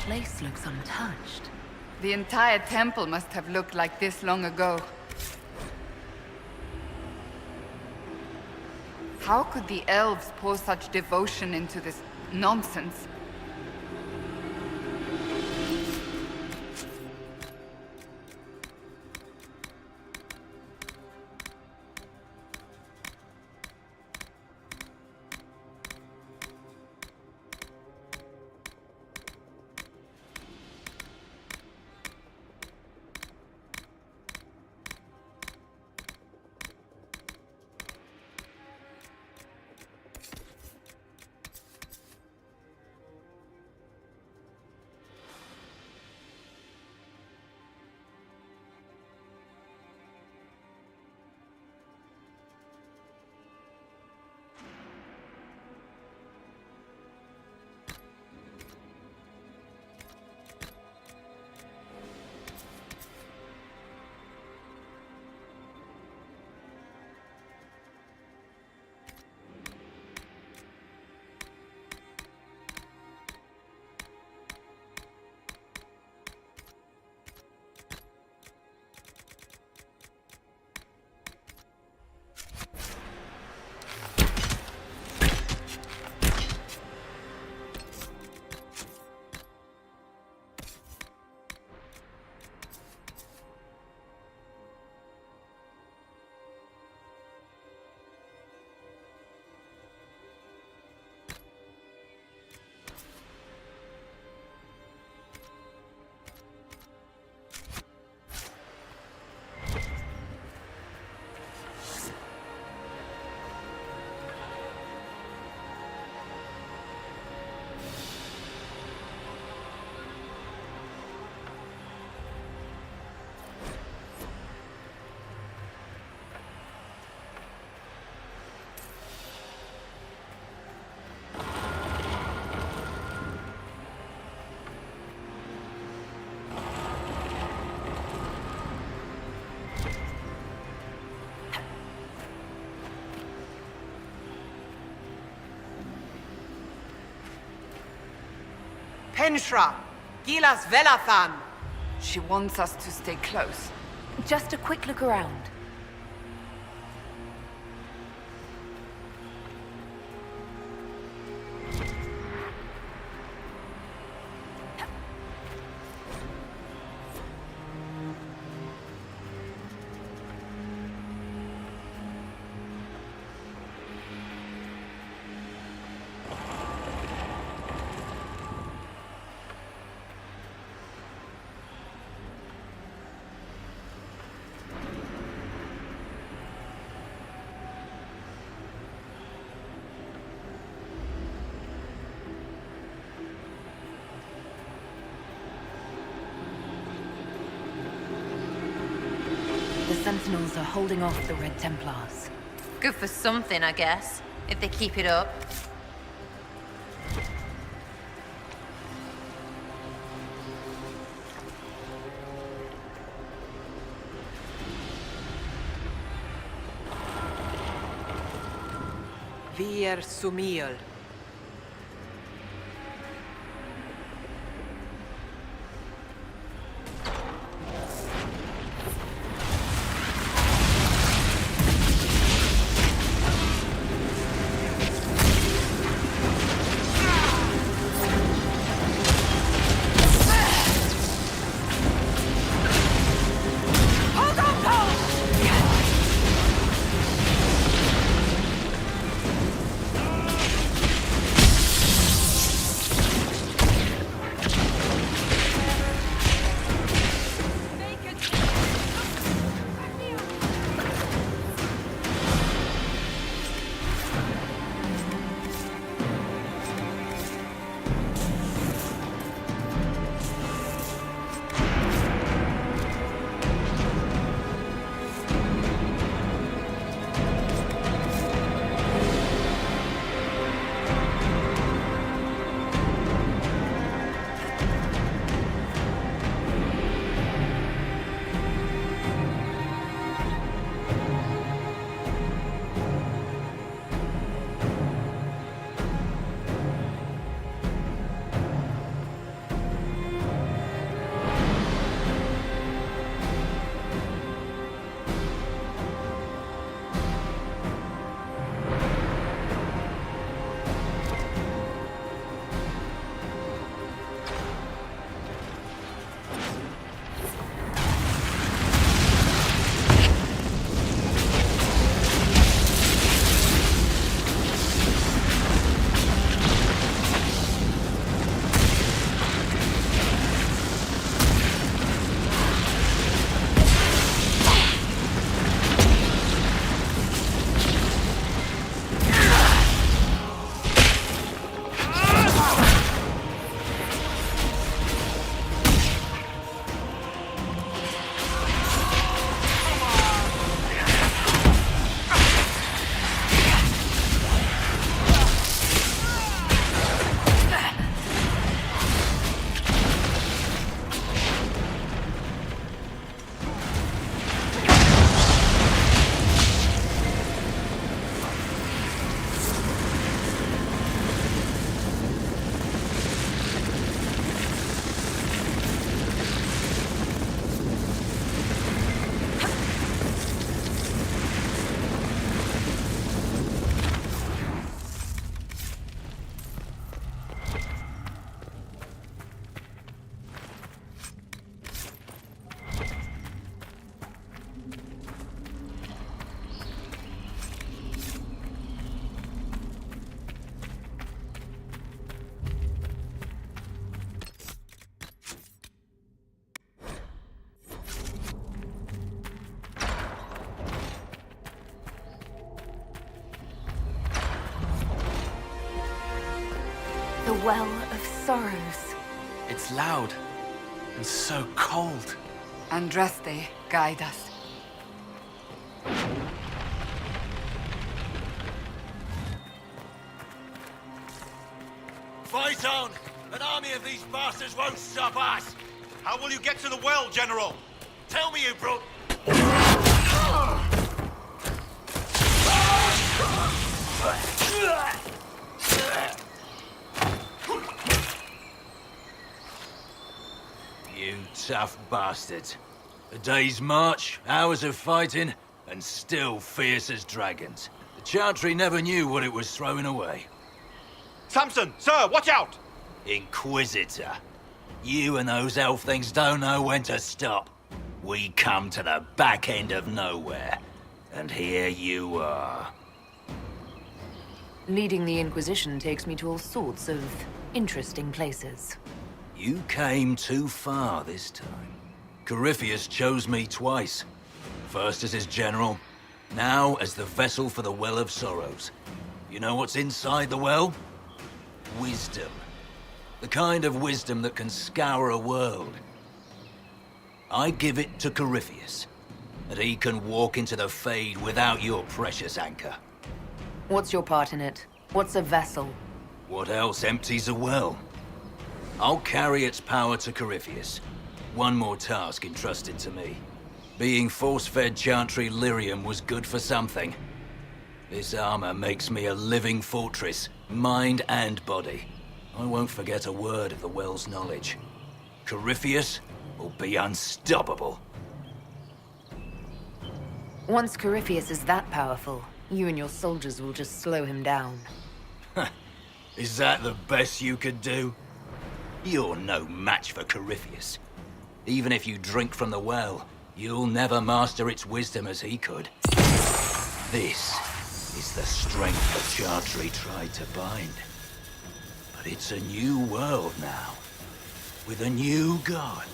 place looks untouched. The entire temple must have looked like this long ago. How could the elves pour such devotion into this nonsense? Penshra, Gilas Velathan. She wants us to stay close. Just a quick look around. The Sentinels are holding off the Red Templars. Good for something, I guess, if they keep it up. Vir Sumiel. Well of Sorrows. It's loud and so cold. Andraste, guide us. Fight on! An army of these bastards won't stop us! How will you get to the well, General? Tell me, you brute! You tough bastards. A day's march, hours of fighting, and still fierce as dragons. The Chantry never knew what it was throwing away. Samson, sir, watch out! Inquisitor. You and those elf things don't know when to stop. We come to the back end of nowhere. And here you are. Leading the Inquisition takes me to all sorts of interesting places. You came too far this time. Corypheus chose me twice. First as his general, now as the vessel for the Well of Sorrows. You know what's inside the well? Wisdom. The kind of wisdom that can scour a world. I give it to Corypheus, that he can walk into the Fade without your precious anchor. What's your part in it? What's a vessel? What else empties a well? I'll carry its power to Corypheus. One more task entrusted to me. Being force-fed Chantry lyrium was good for something. This armor makes me a living fortress, mind and body. I won't forget a word of the well's knowledge. Corypheus will be unstoppable. Once Corypheus is that powerful, you and your soldiers will just slow him down. Is that the best you could do? You're no match for Corypheus. Even if you drink from the well, you'll never master its wisdom as he could. This is the strength the Chantry tried to bind. But it's a new world now, with a new god.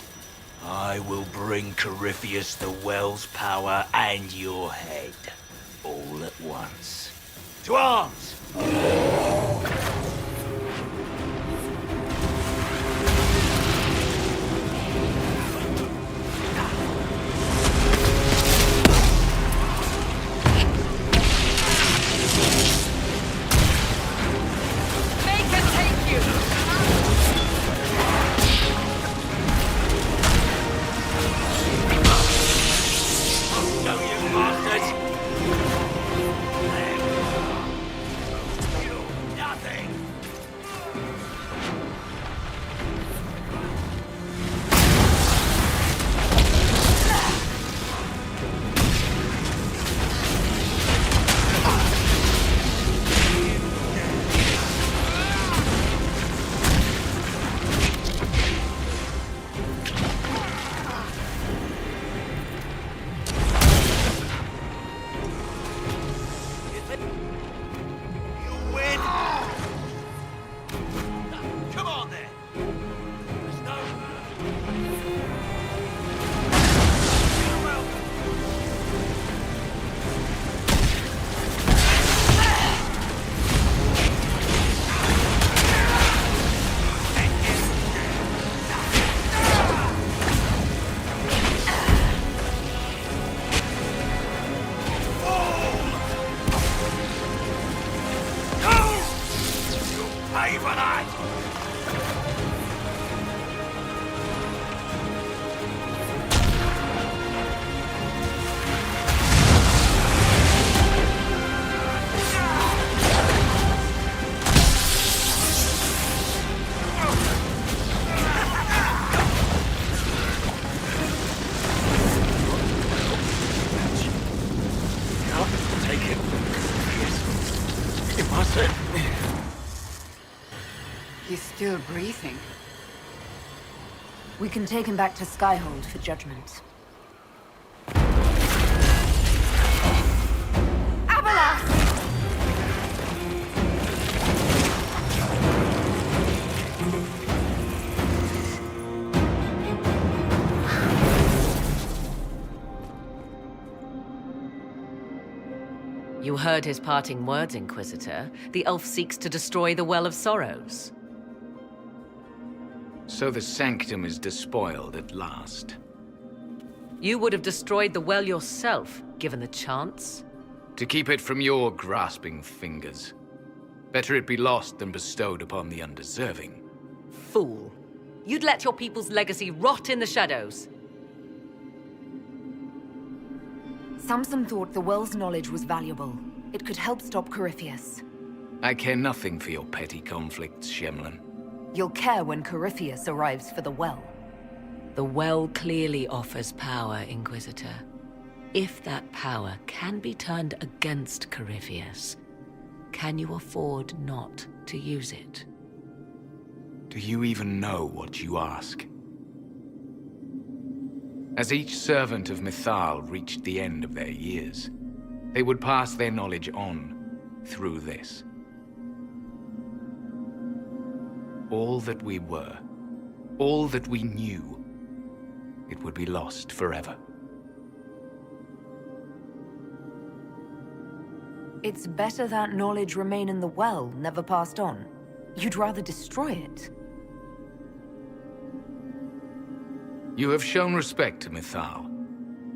I will bring Corypheus the well's power and your head, all at once. To arms! He's still breathing. We can take him back to Skyhold for judgment. You heard his parting words, Inquisitor. The elf seeks to destroy the Well of Sorrows. So the Sanctum is despoiled at last. You would have destroyed the well yourself, given the chance. To keep it from your grasping fingers. Better it be lost than bestowed upon the undeserving. Fool. You'd let your people's legacy rot in the shadows. Samson thought the well's knowledge was valuable. It could help stop Corypheus. I care nothing for your petty conflicts, Shemlin. You'll care when Corypheus arrives for the well. The well clearly offers power, Inquisitor. If that power can be turned against Corypheus, can you afford not to use it? Do you even know what you ask? As each servant of Mythal reached the end of their years, they would pass their knowledge on through this. All that we were, all that we knew, it would be lost forever. It's better that knowledge remain in the well, never passed on. You'd rather destroy it. You have shown respect to Mythal,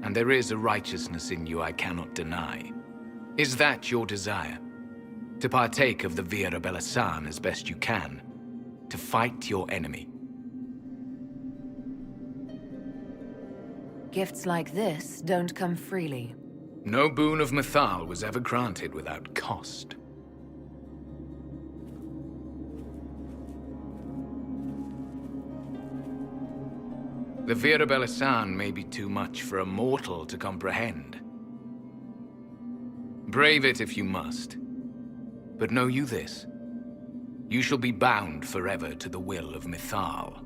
and there is a righteousness in you I cannot deny. Is that your desire? To partake of the Vira Belasan as best you can? To fight your enemy? Gifts like this don't come freely. No boon of Mythal was ever granted without cost. The Vira Belasan may be too much for a mortal to comprehend. Brave it if you must. But know you this. You shall be bound forever to the will of Mythal.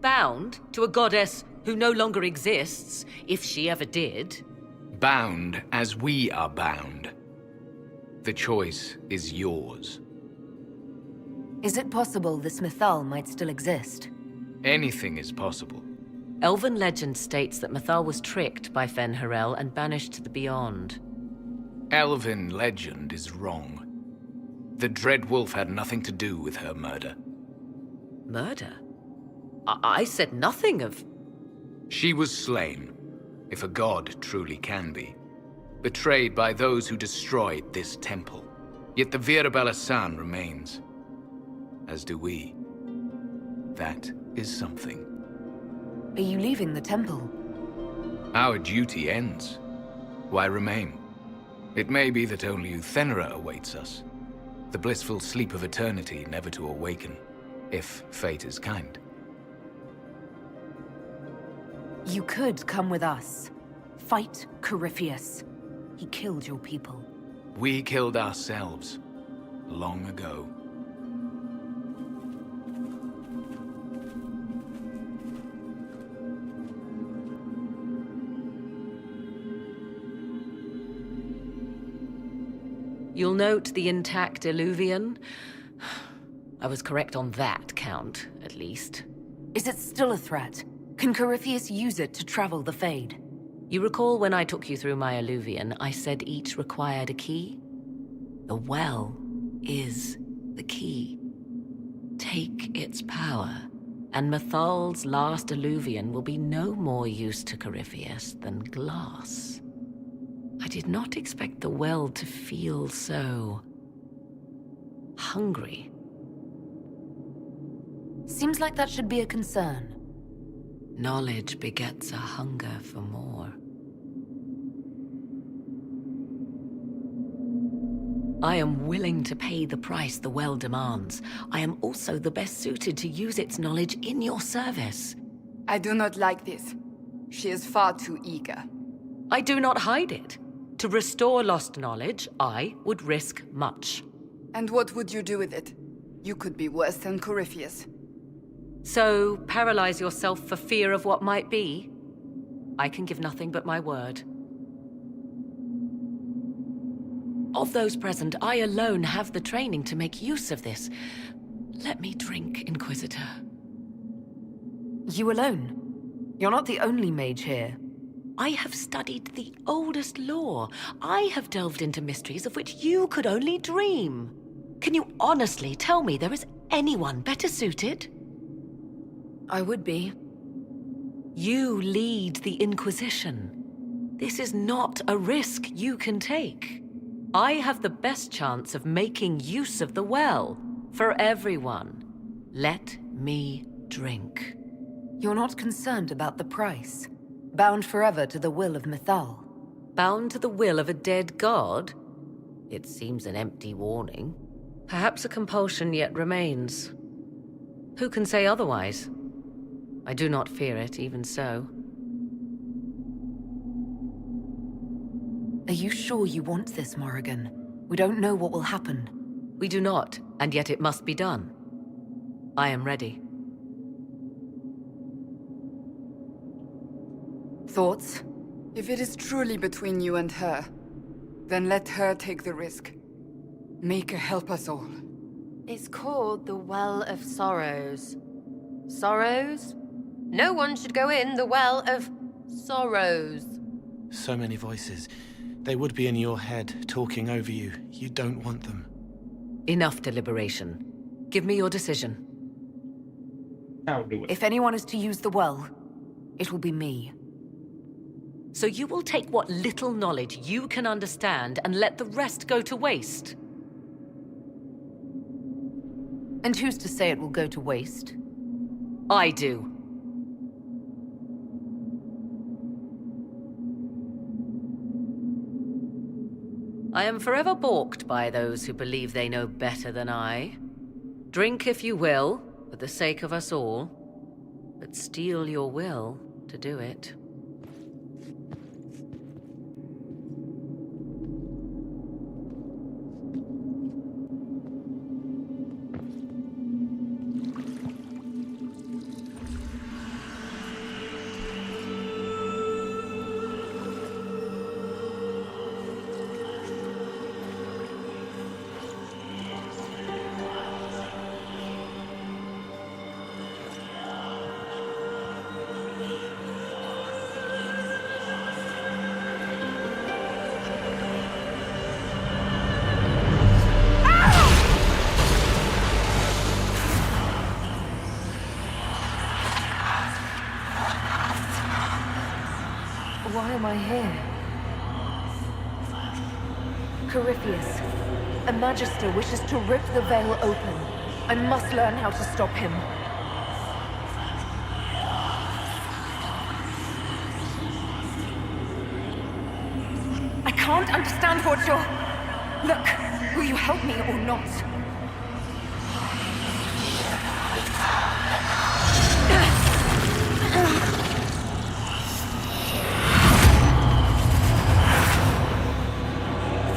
Bound to a goddess who no longer exists, if she ever did. Bound as we are bound. The choice is yours. Is it possible this Mythal might still exist? Anything is possible. Elven legend states that Mythal was tricked by Fen-Harel and banished to the Beyond. Elven legend is wrong. The Dread Wolf had nothing to do with her murder. Murder? I said nothing of... She was slain, if a god truly can be. Betrayed by those who destroyed this temple. Yet the Vira Belasan remains. As do we. That is something. Are you leaving the temple? Our duty ends. Why remain? It may be that only Uthenera awaits us. The blissful sleep of eternity never to awaken, if fate is kind. You could come with us. Fight Corypheus. He killed your people. We killed ourselves. Long ago. You'll note the intact Illuvian. I was correct on that count, at least. Is it still a threat? Can Corypheus use it to travel the Fade? You recall when I took you through my Illuvian, I said each required a key? The well is the key. Take its power, and Mythal's last Illuvian will be no more use to Corypheus than glass. I did not expect the well to feel so... hungry. Seems like that should be a concern. Knowledge begets a hunger for more. I am willing to pay the price the well demands. I am also the best suited to use its knowledge in your service. I do not like this. She is far too eager. I do not hide it. To restore lost knowledge, I would risk much. And what would you do with it? You could be worse than Corypheus. So, paralyze yourself for fear of what might be? I can give nothing but my word. Of those present, I alone have the training to make use of this. Let me drink, Inquisitor. You alone? You're not the only mage here. I have studied the oldest lore. I have delved into mysteries of which you could only dream. Can you honestly tell me there is anyone better suited? I would be. You lead the Inquisition. This is not a risk you can take. I have the best chance of making use of the well for everyone. Let me drink. You're not concerned about the price? Bound forever to the will of Mythal? Bound to the will of a dead god? It seems an empty warning. Perhaps a compulsion yet remains. Who can say otherwise? I do not fear it, even so. Are you sure you want this, Morrigan? We don't know what will happen. We do not, and yet it must be done. I am ready. Thoughts? If it is truly between you and her, then let her take the risk. Make her help us all. It's called the Well of Sorrows. Sorrows? No one should go in the Well of Sorrows. So many voices. They would be in your head, talking over you. You don't want them. Enough deliberation. Give me your decision. I'll do it. If anyone is to use the well, it will be me. So you will take what little knowledge you can understand and let the rest go to waste? And who's to say it will go to waste? I do. I am forever balked by those who believe they know better than I. Drink if you will, for the sake of us all, but steel your will to do it. Why am I here? Corypheus, a Magister wishes to rip the veil open. I must learn how to stop him. I can't understand what you're... Look, will you help me or not?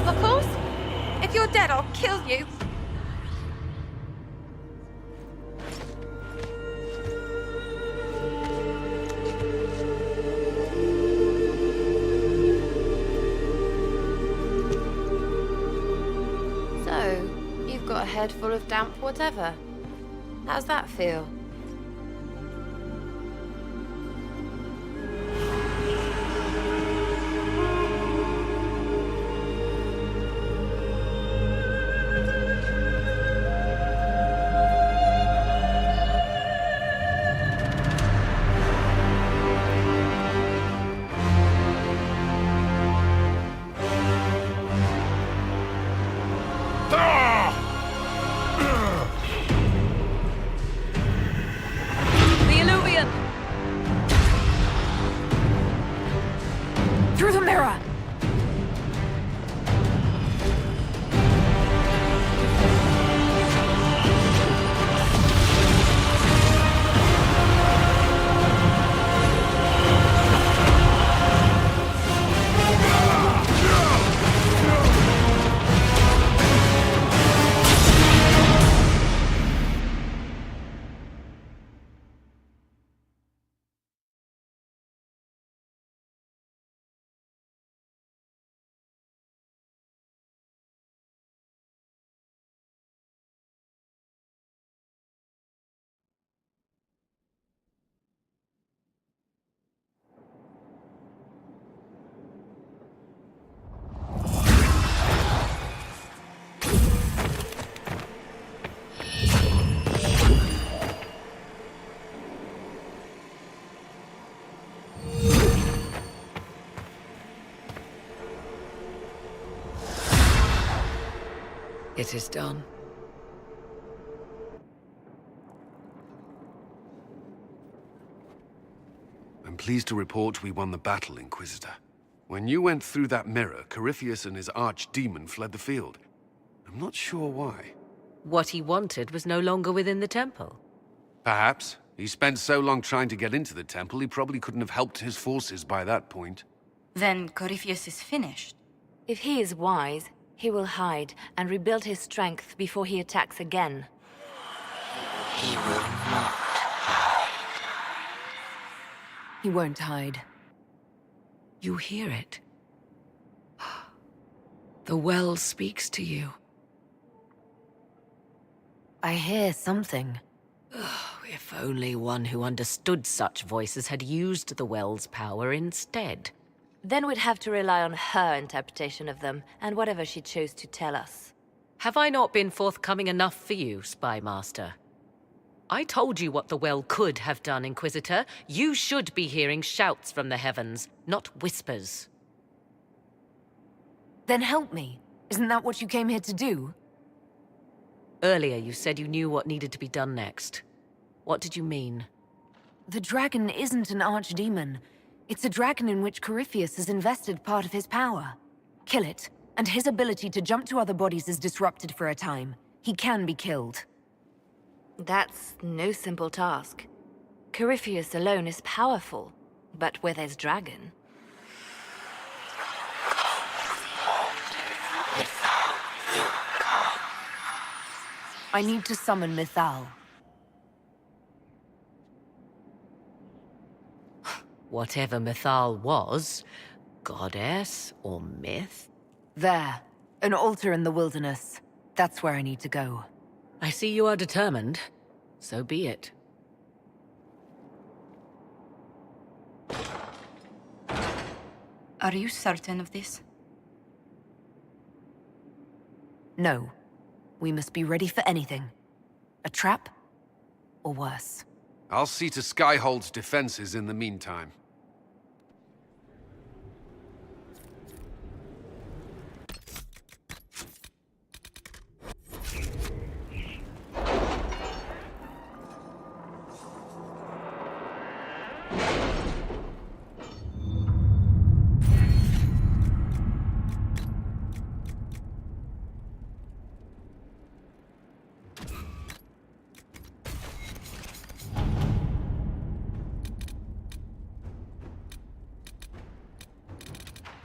Of course. If you're dead, I'll kill you. So, you've got a head full of damp whatever. How's that feel? It is done. I'm pleased to report we won the battle, Inquisitor. When you went through that mirror, Corypheus and his archdemon fled the field. I'm not sure why. What he wanted was no longer within the temple. Perhaps. He spent so long trying to get into the temple, he probably couldn't have helped his forces by that point. Then Corypheus is finished. If he is wise, he will hide and rebuild his strength before he attacks again. He will not hide. He won't hide. You hear it? The well speaks to you. I hear something. If only one who understood such voices had used the well's power instead. Then we'd have to rely on her interpretation of them, and whatever she chose to tell us. Have I not been forthcoming enough for you, Spy Master? I told you what the well could have done, Inquisitor. You should be hearing shouts from the heavens, not whispers. Then help me. Isn't that what you came here to do? Earlier you said you knew what needed to be done next. What did you mean? The dragon isn't an archdemon. It's a dragon in which Corypheus has invested part of his power. Kill it, and his ability to jump to other bodies is disrupted for a time. He can be killed. That's no simple task. Corypheus alone is powerful, but where there's dragon... I need to summon Mythal. Whatever Mythal was, goddess or myth? There, an altar in the wilderness. That's where I need to go. I see you are determined. So be it. Are you certain of this? No. We must be ready for anything. A trap, or worse. I'll see to Skyhold's defenses in the meantime.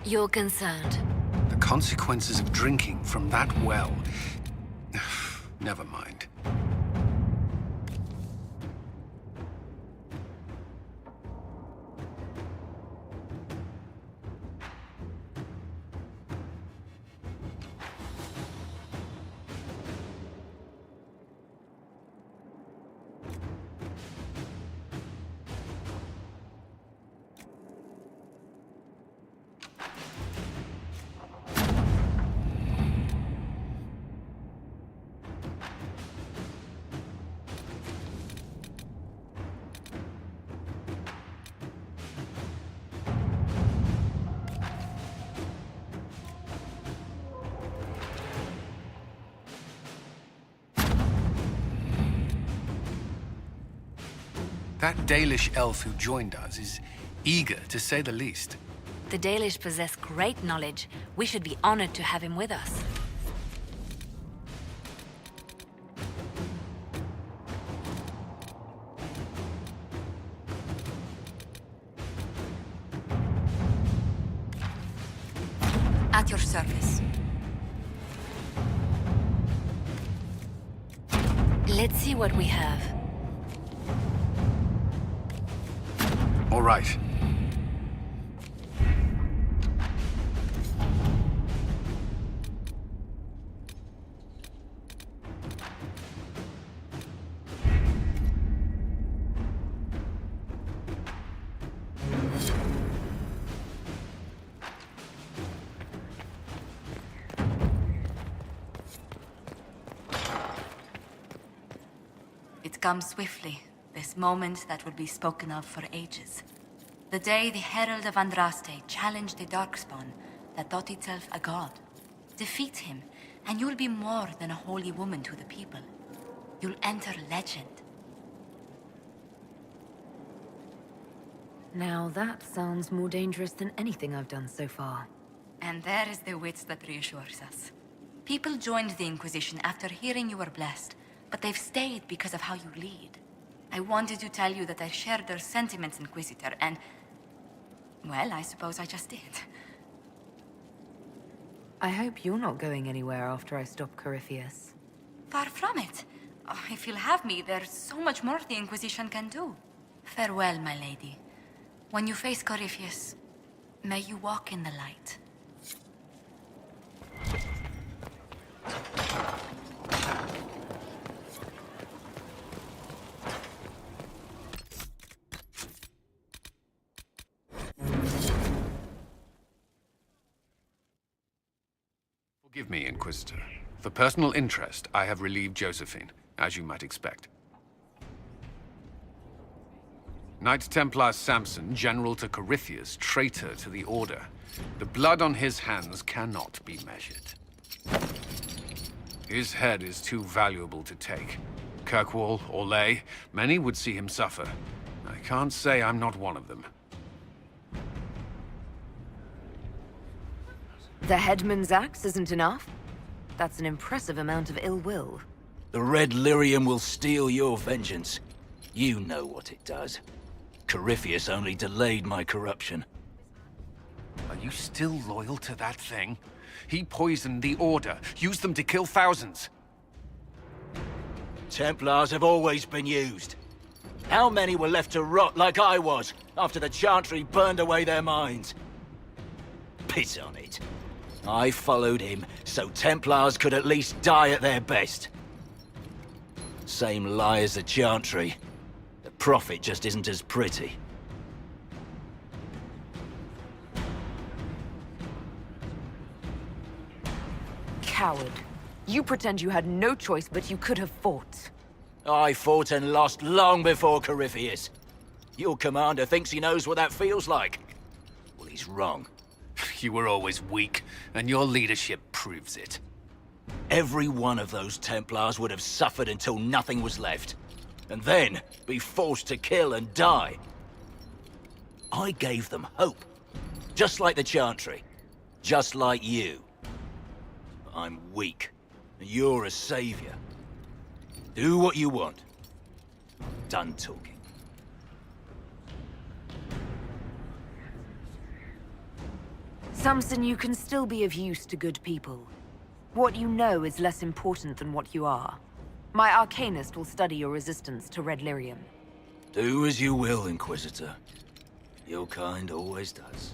You're concerned. The consequences of drinking from that well... Never mind. That Dalish elf who joined us is eager, to say the least. The Dalish possess great knowledge. We should be honored to have him with us. At your service. Let's see what we have. All right. It comes swiftly, this moment that will be spoken of for ages. The day the Herald of Andraste challenged the Darkspawn that thought itself a god. Defeat him, And you'll be more than a holy woman to the people. You'll enter legend. Now that sounds more dangerous than anything I've done so far. And there is the wit that reassures us. People joined the Inquisition after hearing you were blessed, but they've stayed because of how you lead. I wanted to tell you that I shared their sentiments, Inquisitor, and... well, I suppose I just did. I hope you're not going anywhere after I stop Corypheus. Far from it. Oh, if you'll have me, there's so much more the Inquisition can do. Farewell, my lady. When you face Corypheus, may you walk in the light. Forgive me, Inquisitor. For personal interest, I have relieved Josephine, as you might expect. Knight Templar Samson, general to Corypheus, traitor to the Order. The blood on his hands cannot be measured. His head is too valuable to take. Kirkwall, Orlais, many would see him suffer. I can't say I'm not one of them. The headman's axe isn't enough? That's an impressive amount of ill will. The Red Lyrium will steal your vengeance. You know what it does. Corypheus only delayed my corruption. Are you still loyal to that thing? He poisoned the Order, used them to kill thousands. Templars have always been used. How many were left to rot like I was, after the Chantry burned away their minds? Piss on it. I followed him, so Templars could at least die at their best. Same lie as the Chantry. The profit just isn't as pretty. Coward. You pretend you had no choice, but you could have fought. I fought and lost long before Corypheus. Your commander thinks he knows what that feels like. Well, he's wrong. You were always weak, and your leadership proves it. Every one of those Templars would have suffered until nothing was left. And then be forced to kill and die. I gave them hope. Just like the Chantry. Just like you. But I'm weak, and you're a savior. Do what you want. Done talking. Samson, you can still be of use to good people. What you know is less important than what you are. My Arcanist will study your resistance to Red Lyrium. Do as you will, Inquisitor. Your kind always does.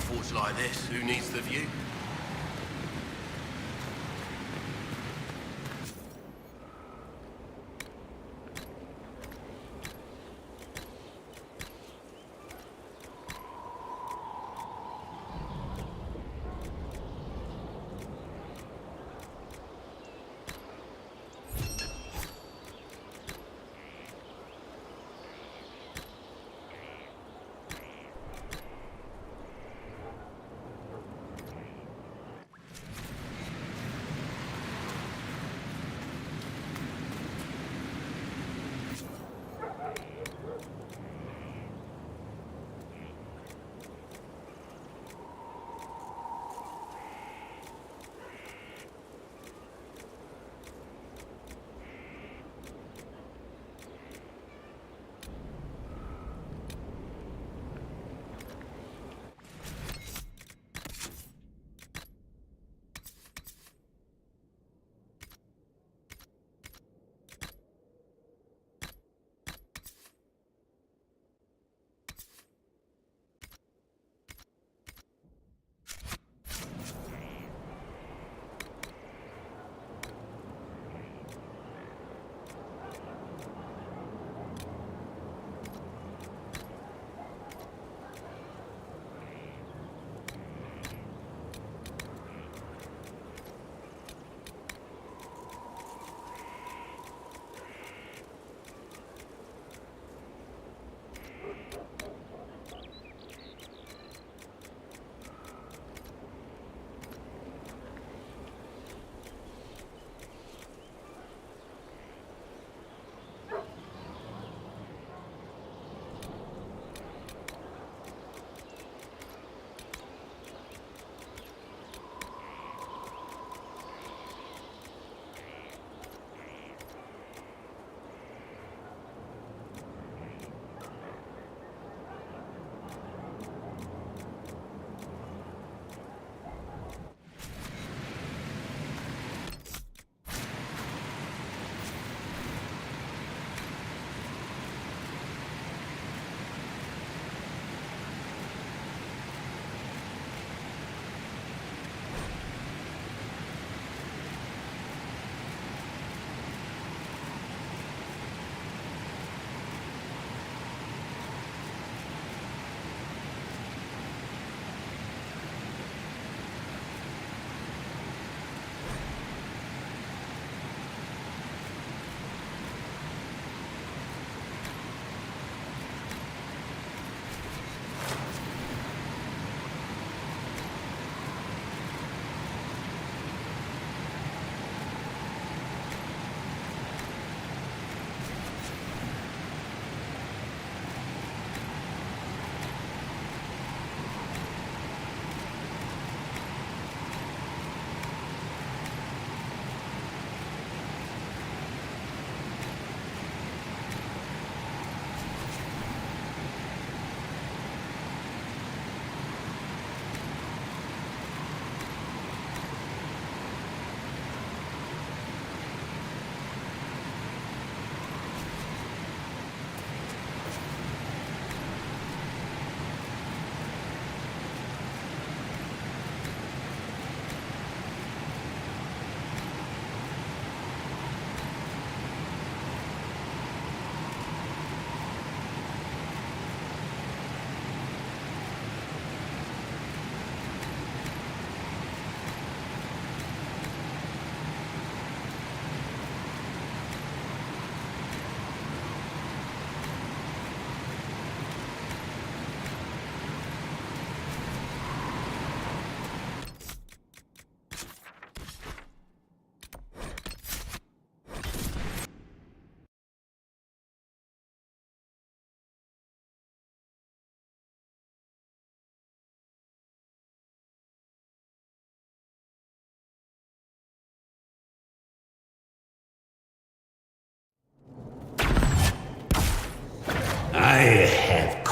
Forge like this, who needs the view?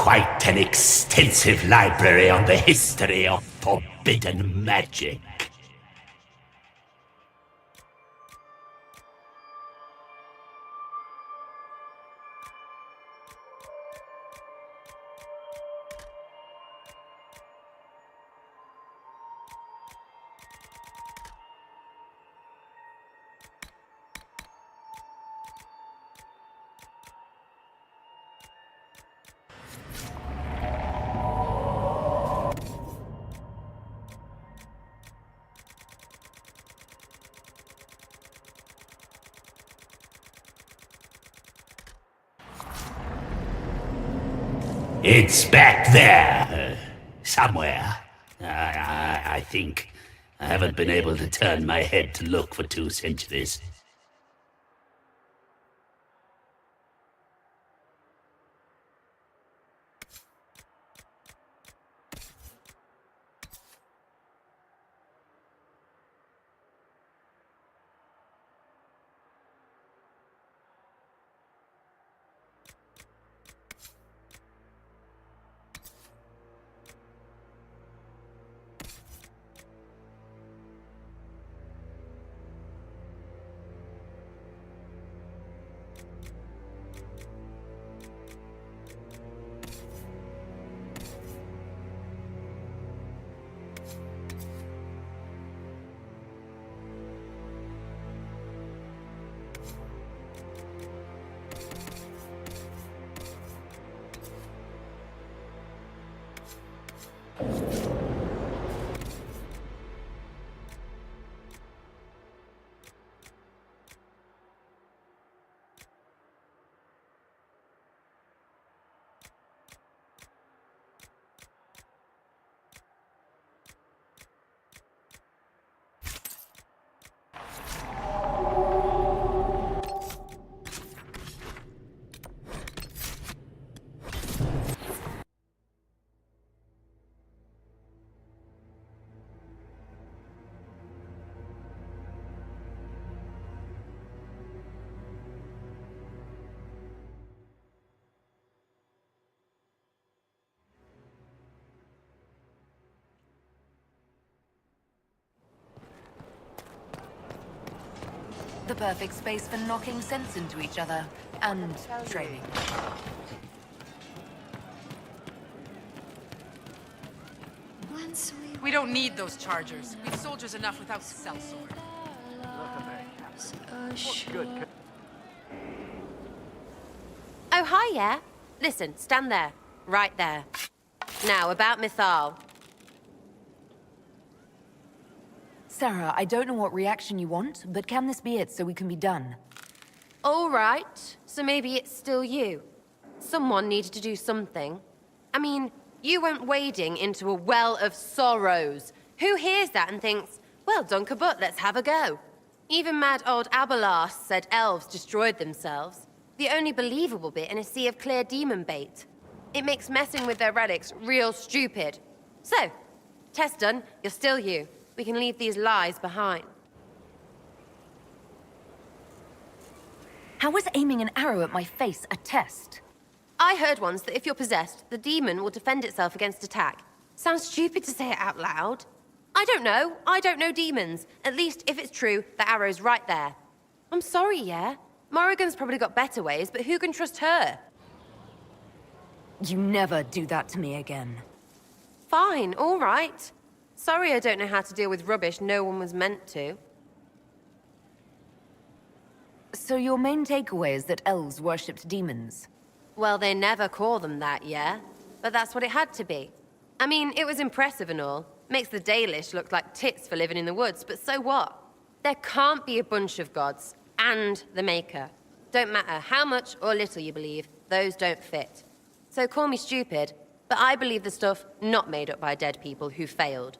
quite an extensive library on the history of forbidden magic. It's back there, somewhere. I think. I haven't been able to turn my head to look for 2 centuries. The perfect space for knocking sense into each other and training. We don't need those chargers. We've soldiers enough without sellsword. Oh, hi, yeah. Listen, stand there. Right there. Now, about Mythal. Sarah, I don't know what reaction you want, but can this be it so we can be done? All right. So maybe it's still you. Someone needed to do something. I mean, you went wading into a well of sorrows. Who hears that and thinks, well, Dunker Butt, let's have a go? Even mad old Abelard said elves destroyed themselves. The only believable bit in a sea of clear demon bait. It makes messing with their relics real stupid. So, test done, you're still you. We can leave these lies behind. How was aiming an arrow at my face a test? I heard once that if you're possessed, the demon will defend itself against attack. Sounds stupid to say it out loud. I don't know. I don't know demons. At least, if it's true, the arrow's right there. I'm sorry, yeah? Morrigan's probably got better ways, but who can trust her? You never do that to me again. Fine, all right. Sorry I don't know how to deal with rubbish no one was meant to. So your main takeaway is that elves worshipped demons? Well, they never call them that, yeah? But that's what it had to be. I mean, it was impressive and all. Makes the Dalish look like tits for living in the woods, but so what? There can't be a bunch of gods, and the Maker. Don't matter how much or little you believe, those don't fit. So call me stupid, but I believe the stuff not made up by dead people who failed.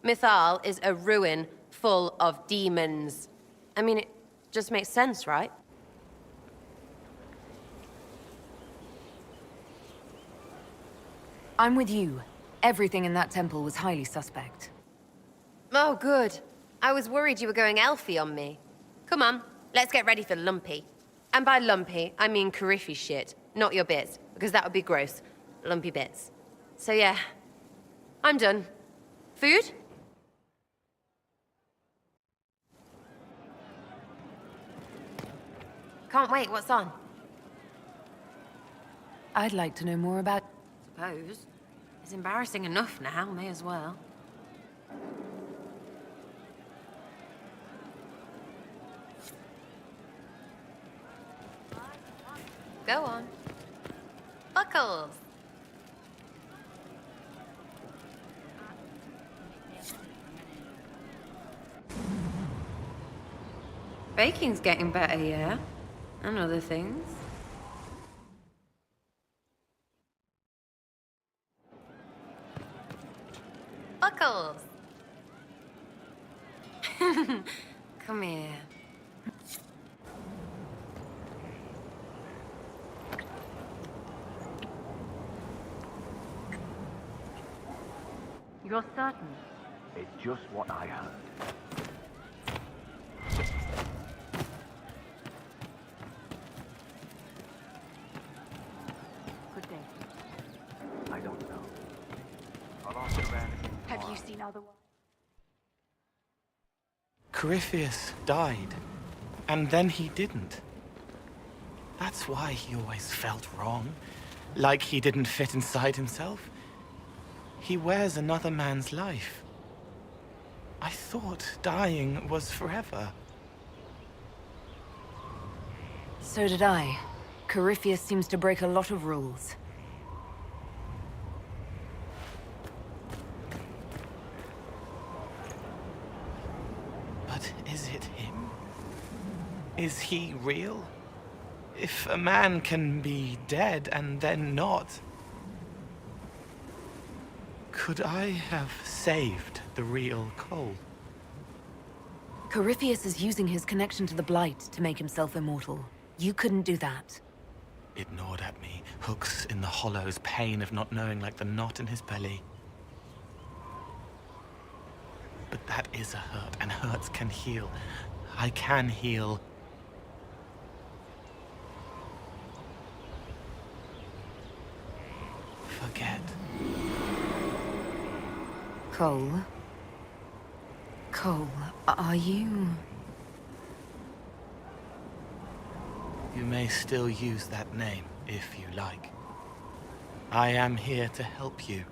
Mythal is a ruin full of demons. I mean, it just makes sense, right? I'm with you. Everything in that temple was highly suspect. Oh, good. I was worried you were going elfy on me. Come on, let's get ready for lumpy. And by lumpy, I mean Cariffi shit, not your bits, because that would be gross. lumpy bits. So yeah, I'm done. Food? Can't wait, what's on? I'd like to know more about... Suppose. It's embarrassing enough now, may as well. Go on. Buckles! Baking's getting better, yeah? And other things. Buckles! Come here. You're certain? It's just what I heard. Good day. I don't know. I'll ask around. Have you seen other ones? Corypheus died, and then he didn't. That's why he always felt wrong, like he didn't fit inside himself. He wears another man's life. I thought dying was forever. So did I. Corypheus seems to break a lot of rules. But is it him? Is he real? If a man can be dead and then not, could I have saved the real Cole? Corypheus is using his connection to the Blight to make himself immortal. You couldn't do that. It gnawed at me, hooks in the hollows, pain of not knowing like the knot in his belly. But that is a hurt, and hurts can heal. I can heal. Forget. Cole? Cole, are you... You may still use that name, if you like. I am here to help you.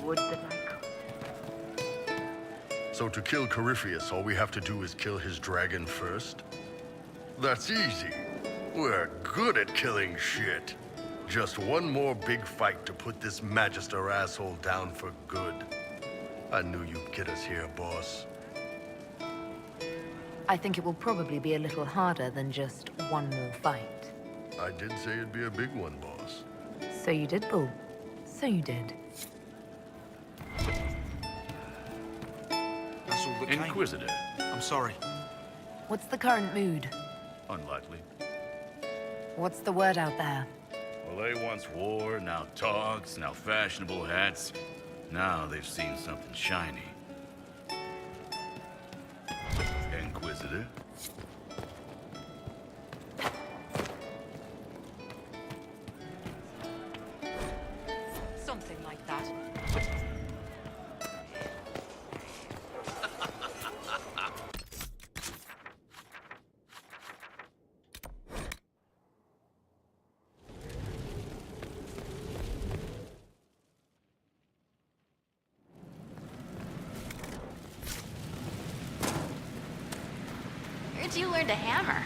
Would that I could. So to kill Corypheus, all we have to do is kill his dragon first? That's easy. We're good at killing shit. Just one more big fight to put this Magister asshole down for good. I knew you'd get us here, boss. I think it will probably be a little harder than just one more fight. I did say it'd be a big one, boss. So you did, Bull. So you did. That's all that Inquisitor. I'm sorry. What's the current mood? Unlikely. What's the word out there? Well, they once wore, now togs, now fashionable hats. Now they've seen something shiny. Inquisitor. Something like that. Where'd you learn to hammer?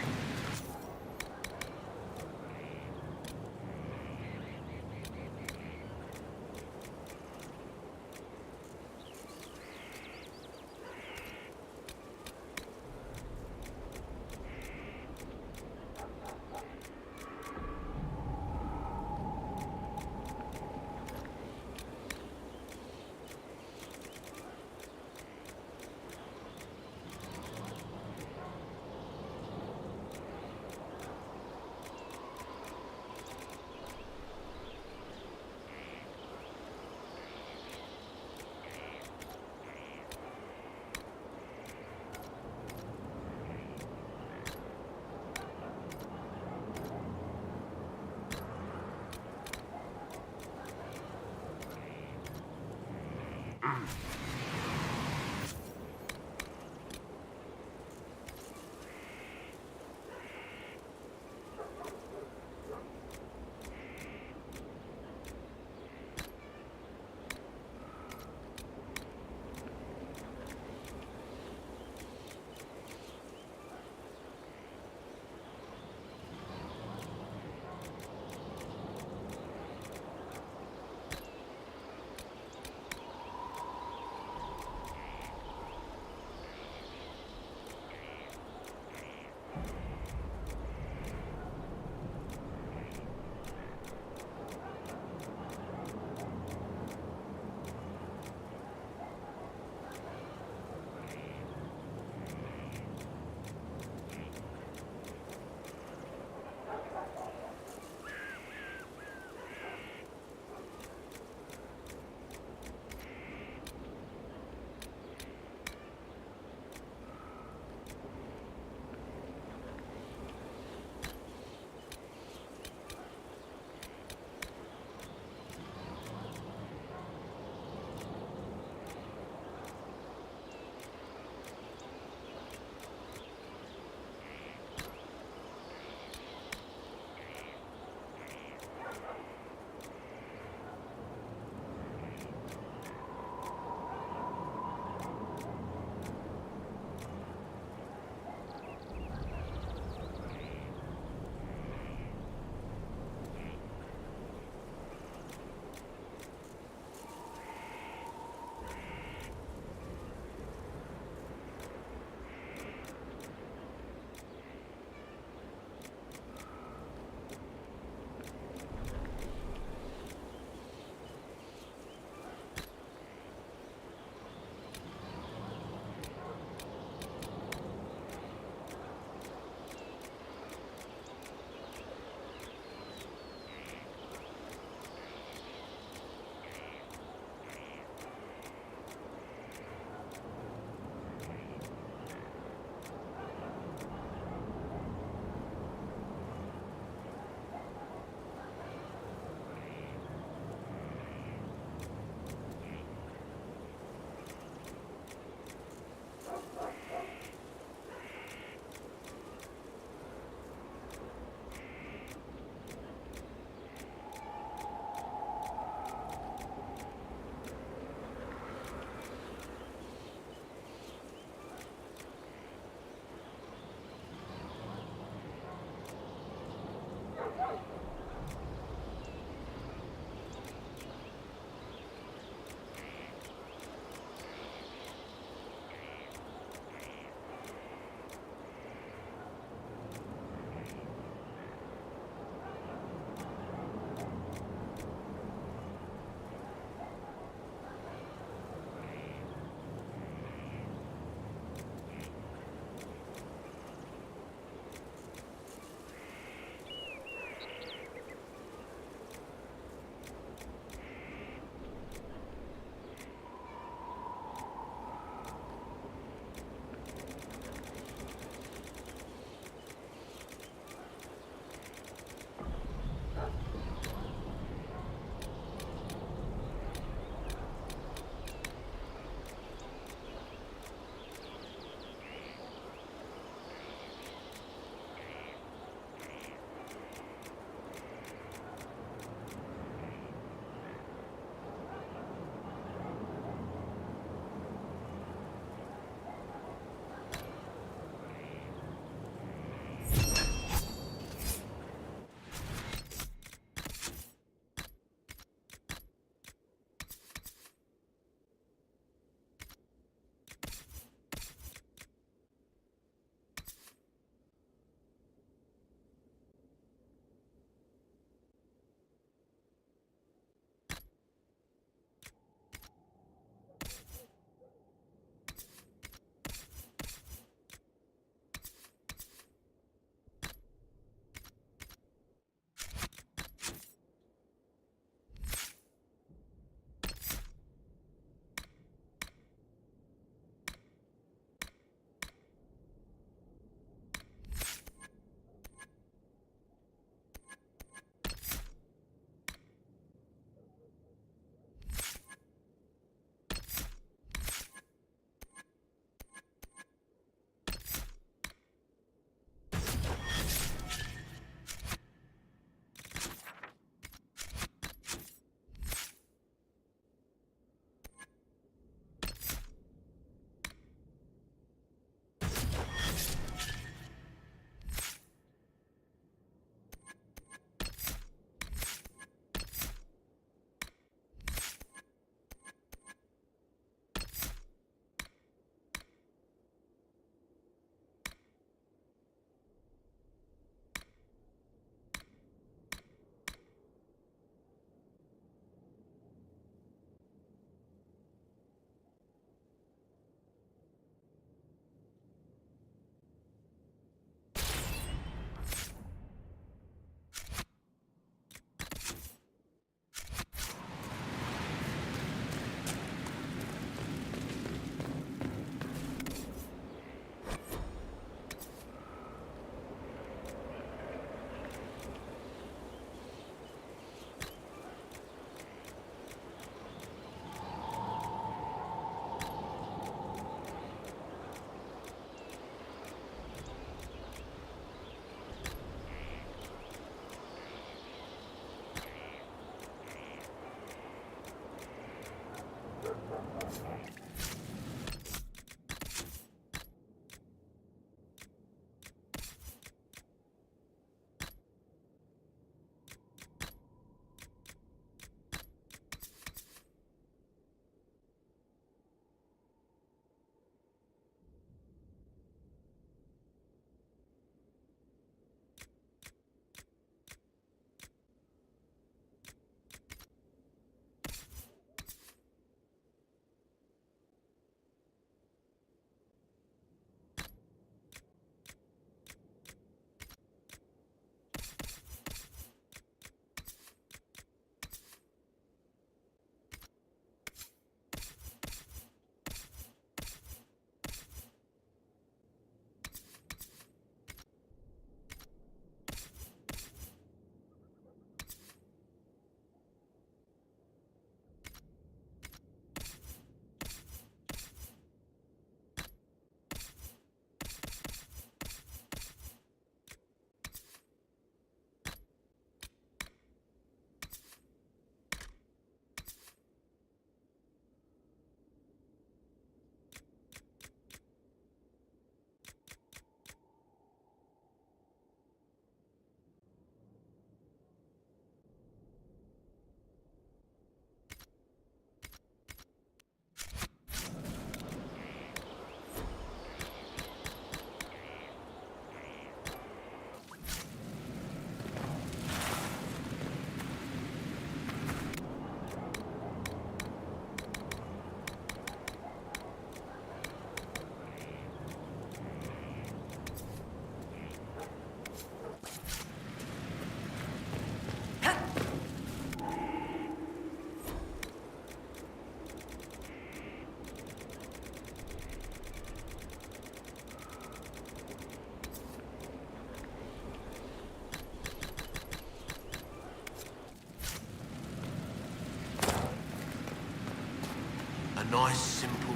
nice, simple...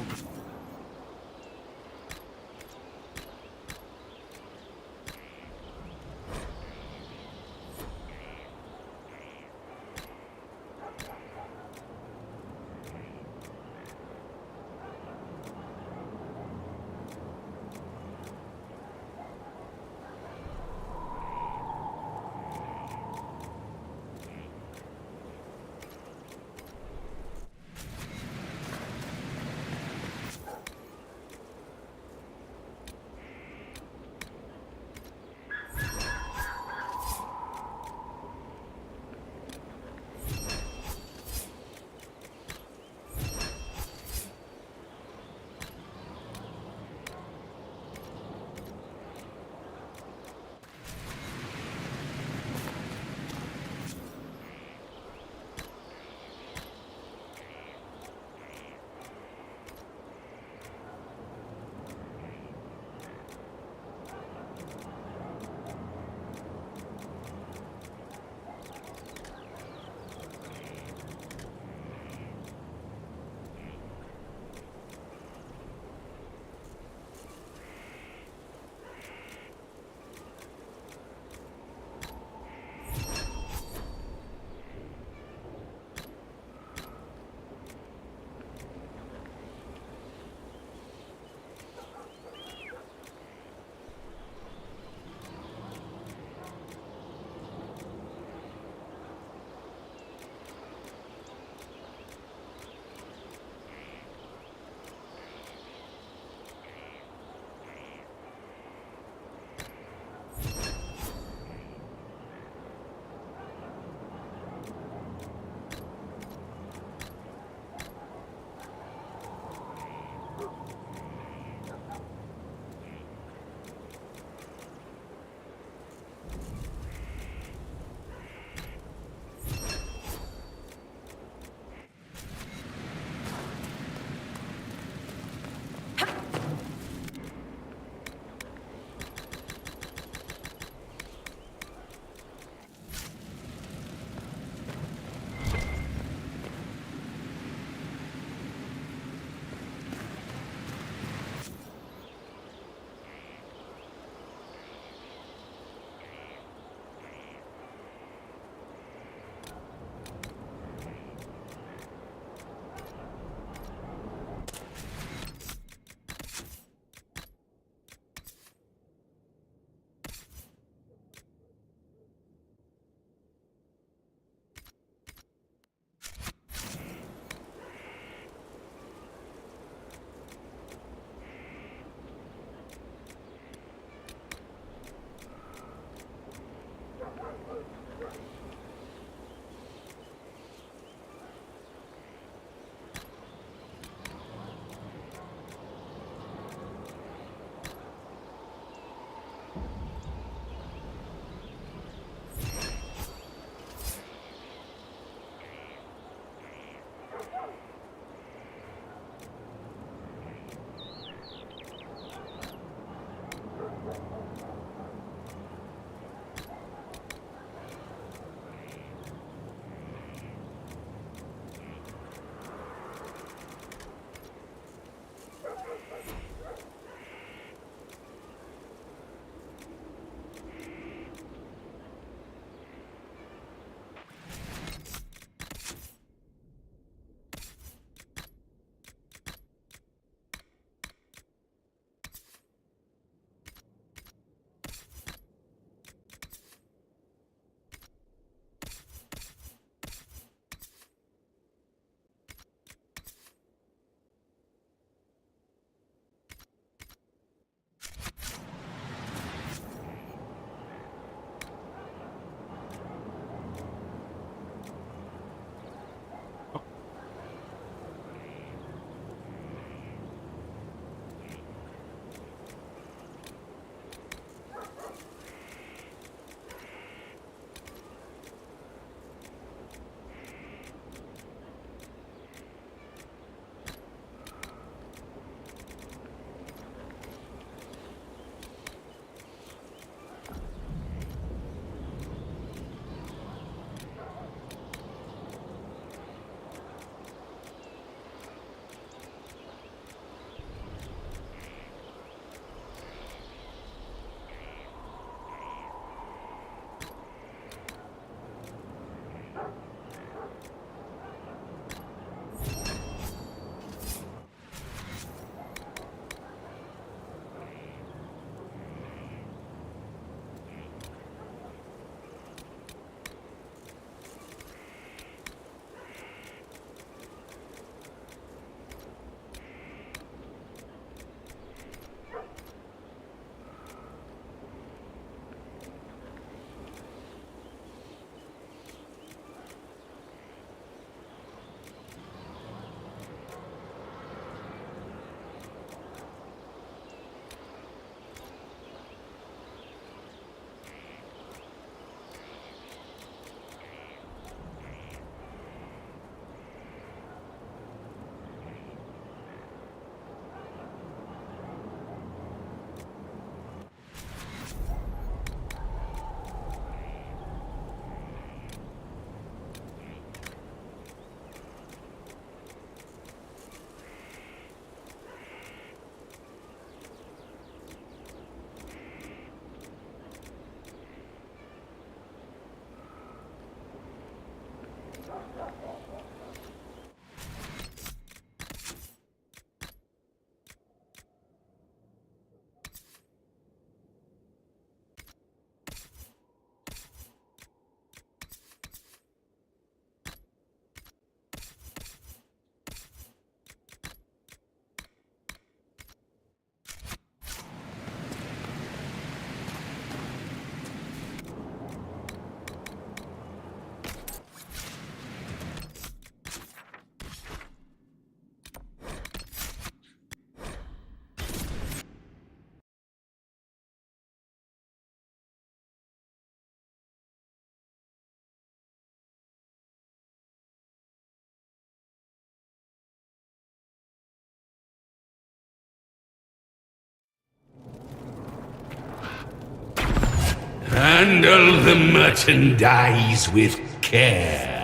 Handle the merchandise with care.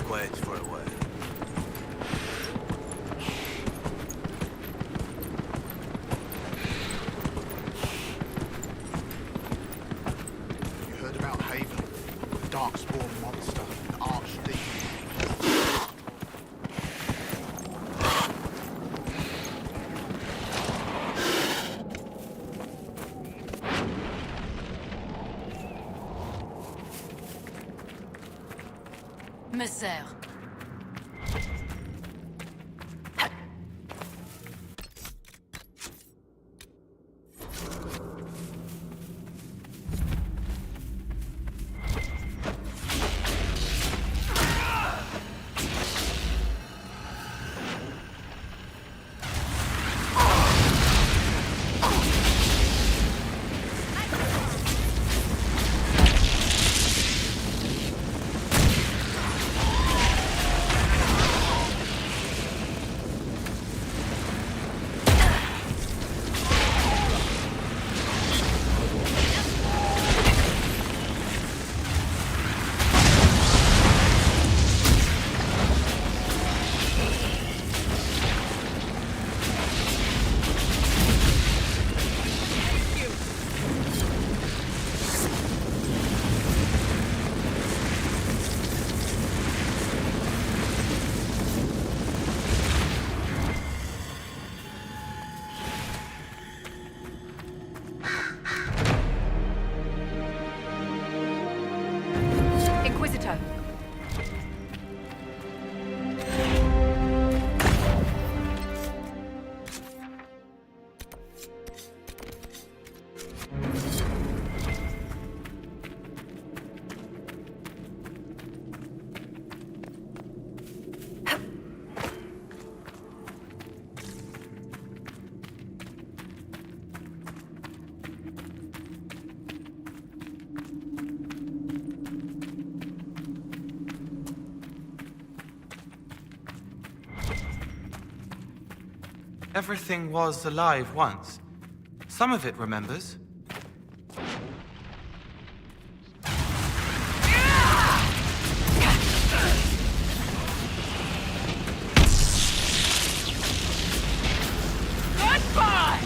quiet for a while. You heard about Haven? The Darkspawn monster, an archdemon. Messer. Everything was alive once. Some of it remembers. Goodbye!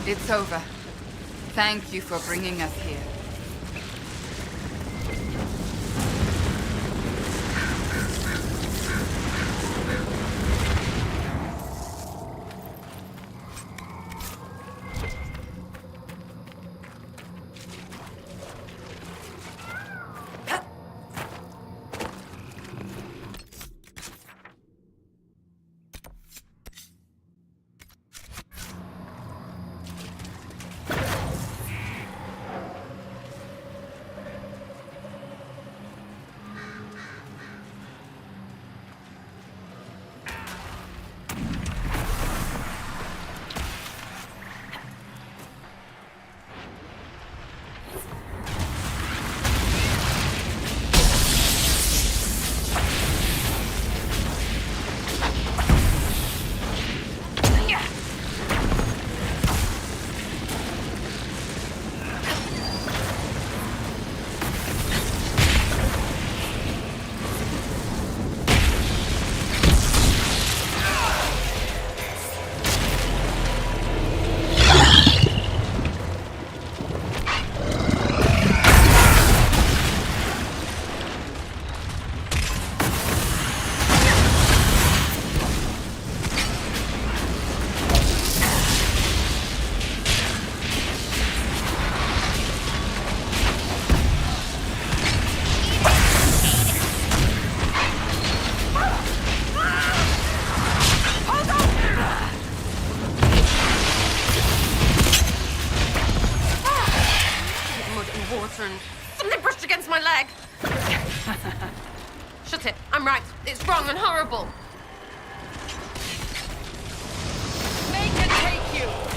It's over. Thank you for bringing us here. want it. I'm right. It's wrong and horrible. Make it take you!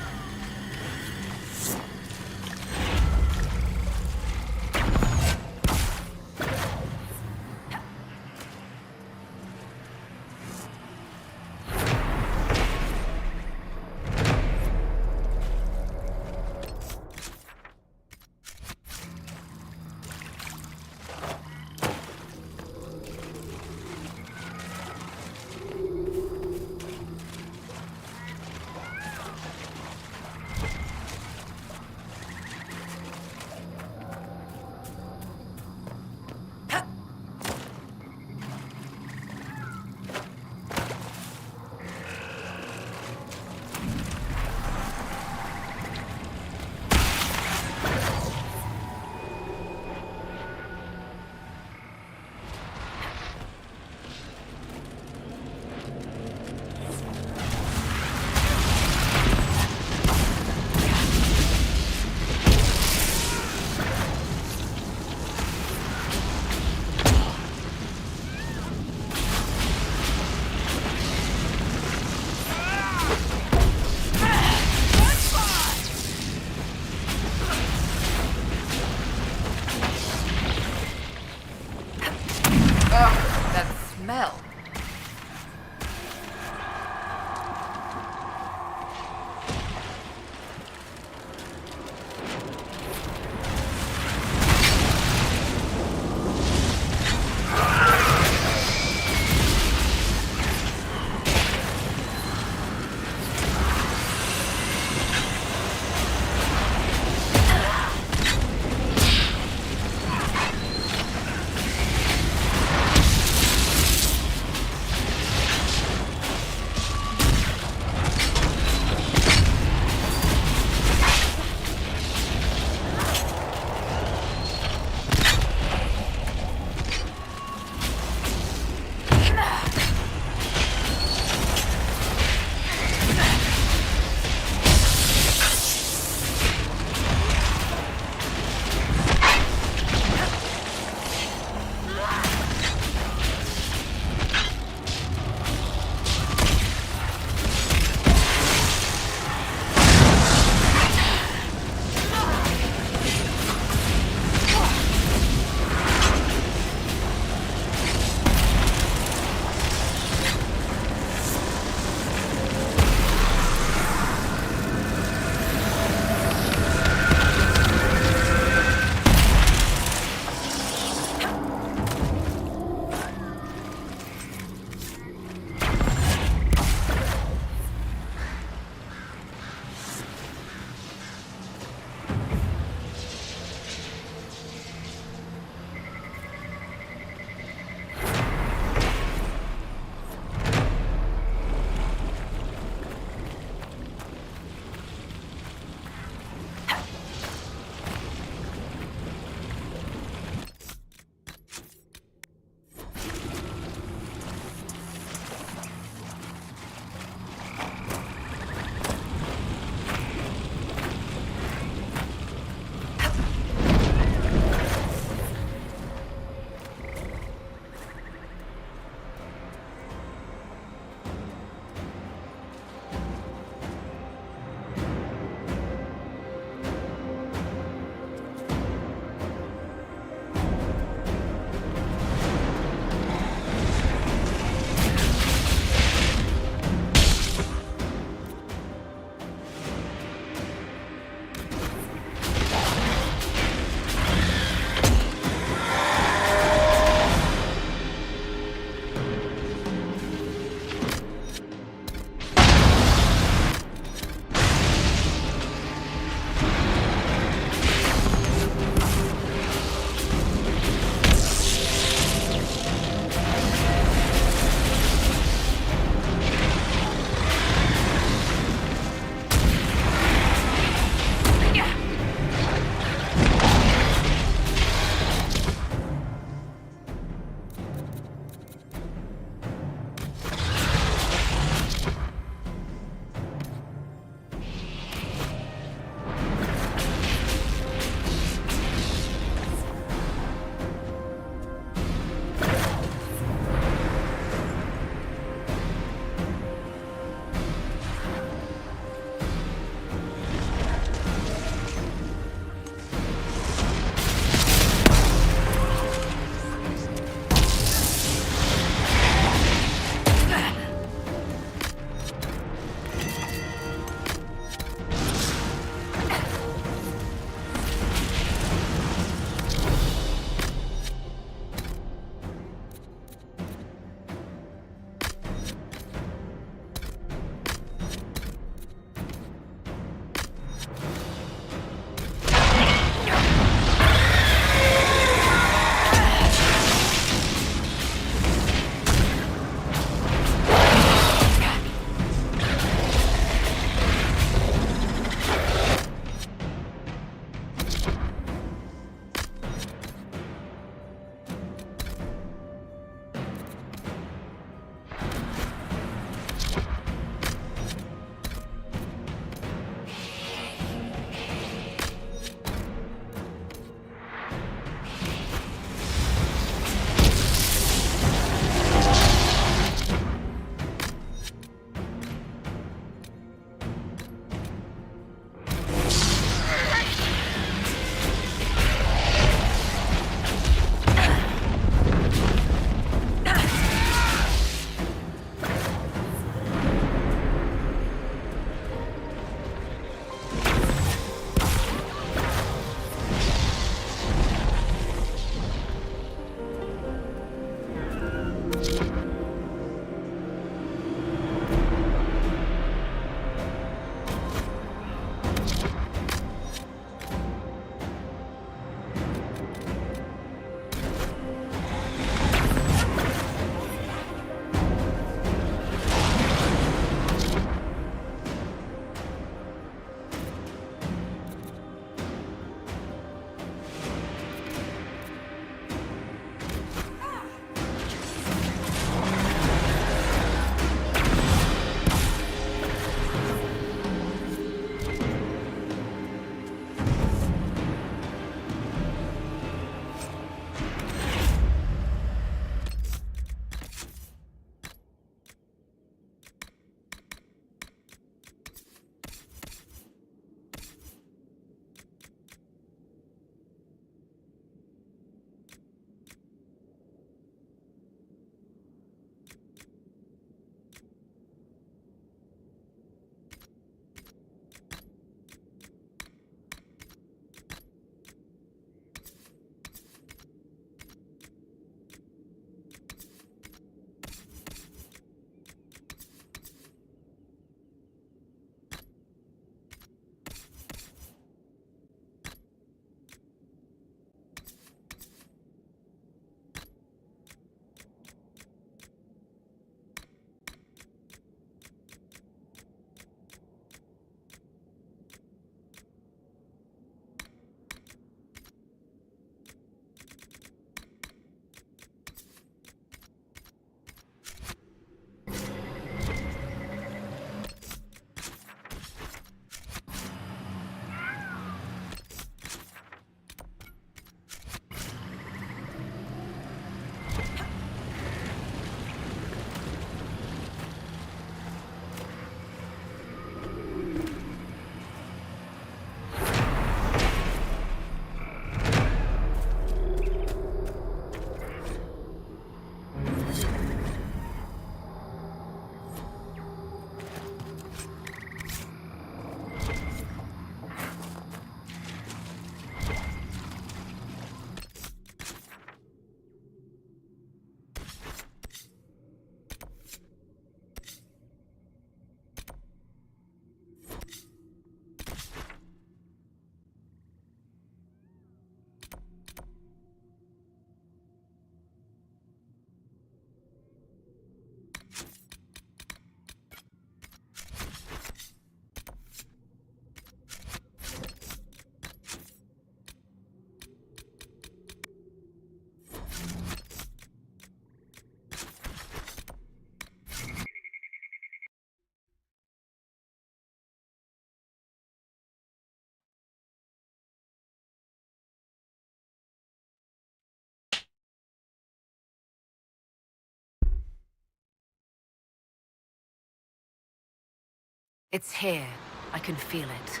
It's here. I can feel it.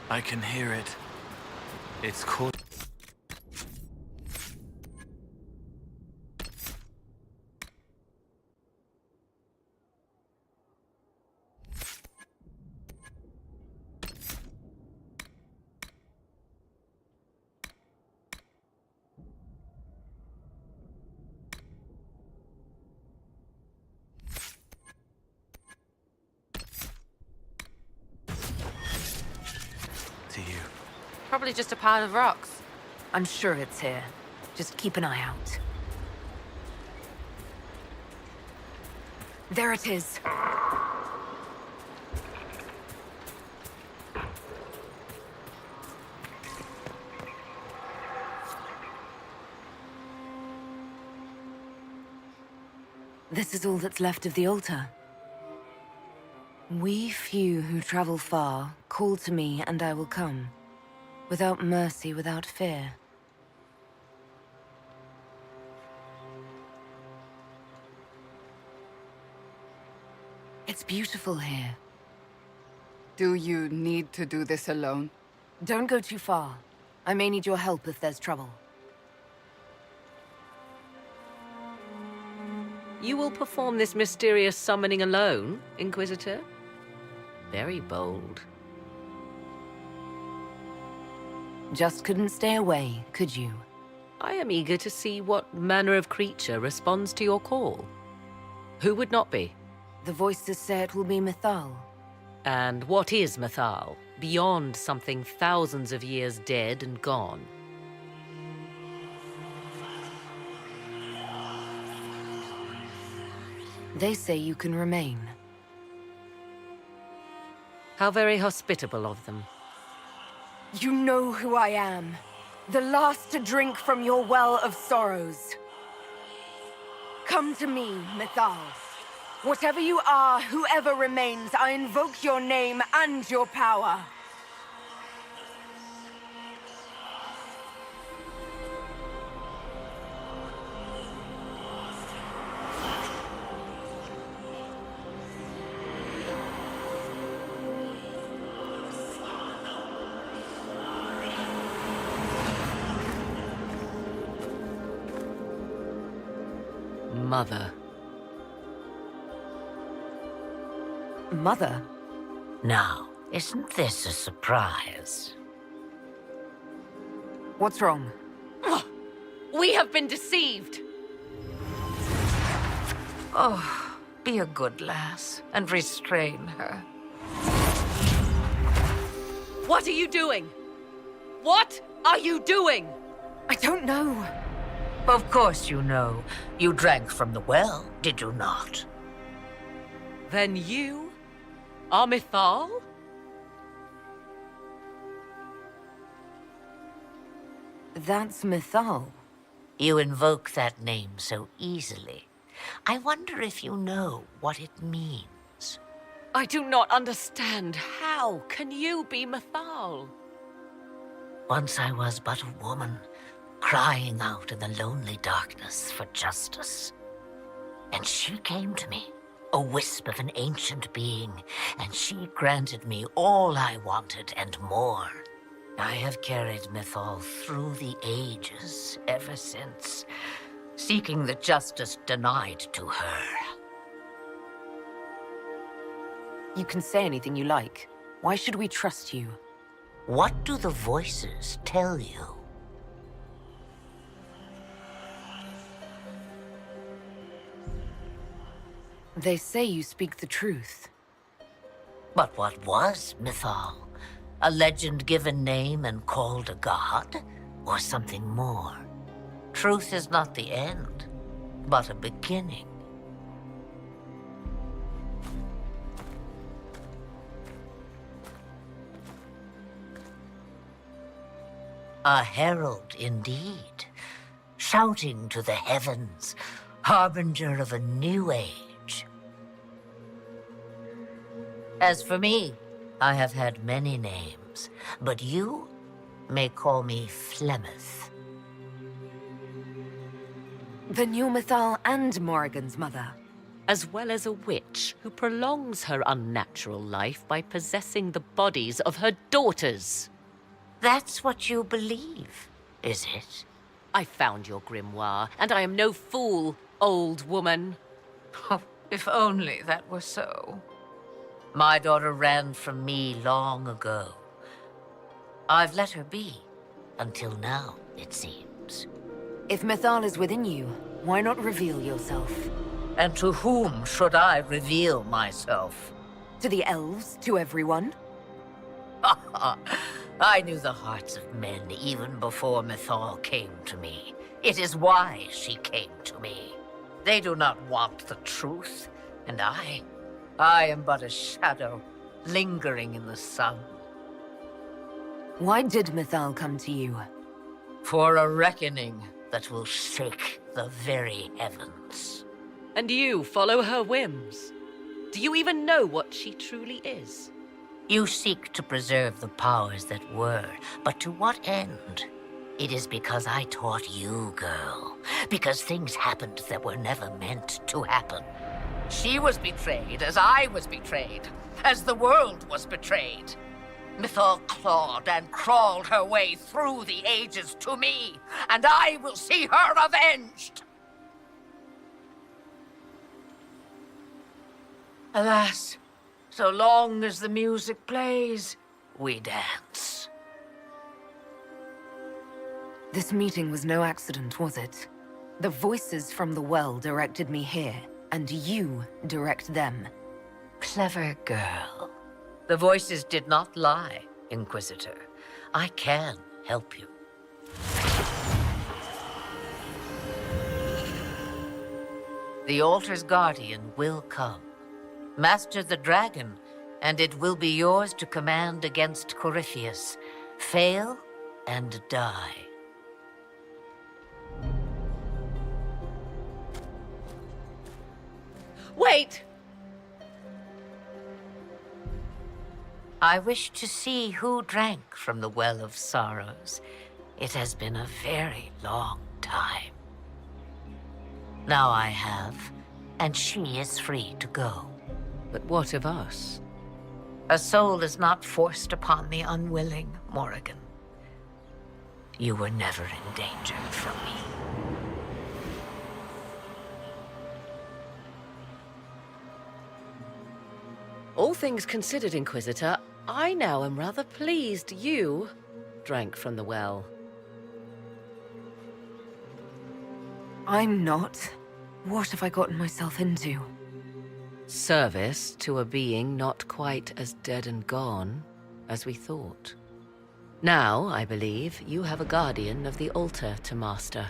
I can hear it. It's called... to you. Probably just a pile of rocks. I'm sure it's here. Just keep an eye out. There it is. This is all that's left of the altar. We few who travel far, call to me and I will come. Without mercy, without fear. It's beautiful here. Do you need to do this alone? Don't go too far. I may need your help if there's trouble. You will perform this mysterious summoning alone, Inquisitor? Very bold. Just couldn't stay away, could you? I am eager to see what manner of creature responds to your call. Who would not be? The voices say it will be Mythal. And what is Mythal, beyond something thousands of years dead and gone? They say you can remain. How very hospitable of them. You know who I am. The last to drink from your well of sorrows. Come to me, Mythal. Whatever you are, whoever remains, I invoke your name and your power. Mother. Mother? Now, isn't this a surprise? What's wrong? We have been deceived! Oh, be a good lass and restrain her. What are you doing? What are you doing? I don't know. Of course you know. You drank from the well, did you not? Then you are Mythal? That's Mythal. You invoke that name so easily. I wonder if you know what it means. I do not understand. How can you be Mythal? Once I was but a woman, crying out in the lonely darkness for justice. And she came to me, a wisp of an ancient being, and she granted me all I wanted and more. I have carried Mythal through the ages ever since, seeking the justice denied to her. You can say anything you like. Why should we trust you? What do the voices tell you? They say you speak the truth. But what was Mythal? A legend-given name and called a god? Or something more? Truth is not the end, but a beginning. A herald indeed, shouting to the heavens, harbinger of a new age. As for me, I have had many names, but you may call me Flemeth. Then you're Mythal and Morrigan's mother. as well as a witch who prolongs her unnatural life by possessing the bodies of her daughters. That's what you believe, is it? I found your grimoire, and I am no fool, old woman. Oh, if only that were so. My daughter ran from me long ago. I've let her be, until now, it seems. If Mythal is within you, why not reveal yourself? And to whom should I reveal myself? To the elves, to everyone? I knew the hearts of men even before Mythal came to me. It is why she came to me. They do not want the truth, and I am but a shadow, lingering in the sun. Why did Mythal come to you? For a reckoning that will shake the very heavens. And you follow her whims. Do you even know what she truly is? You seek to preserve the powers that were, but to what end? It is because I taught you, girl. Because things happened that were never meant to happen. She was betrayed as I was betrayed, as the world was betrayed. Mythal clawed and crawled her way through the ages to me, and I will see her avenged! Alas, so long as the music plays, we dance. This meeting was no accident, was it? The voices from the well directed me here, and you direct them. Clever girl. The voices did not lie, Inquisitor. I can help you. The altar's guardian will come. Master the dragon, and it will be yours to command against Corypheus. Fail and die. Wait! I wish to see who drank from the Well of Sorrows. It has been a very long time. Now I have, and she is free to go. But what of us? A soul is not forced upon the unwilling, Morrigan. You were never in danger from me. All things considered, Inquisitor, I now am rather pleased you drank from the well. I'm not. What have I gotten myself into? Service to a being not quite as dead and gone as we thought. Now, I believe, you have a guardian of the altar to master.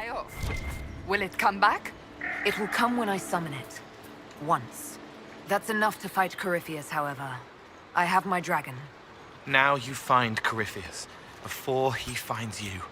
die off. Will it come back? It will come when I summon it. Once. That's enough to fight Corypheus, however. I have my dragon. Now you find Corypheus, before he finds you.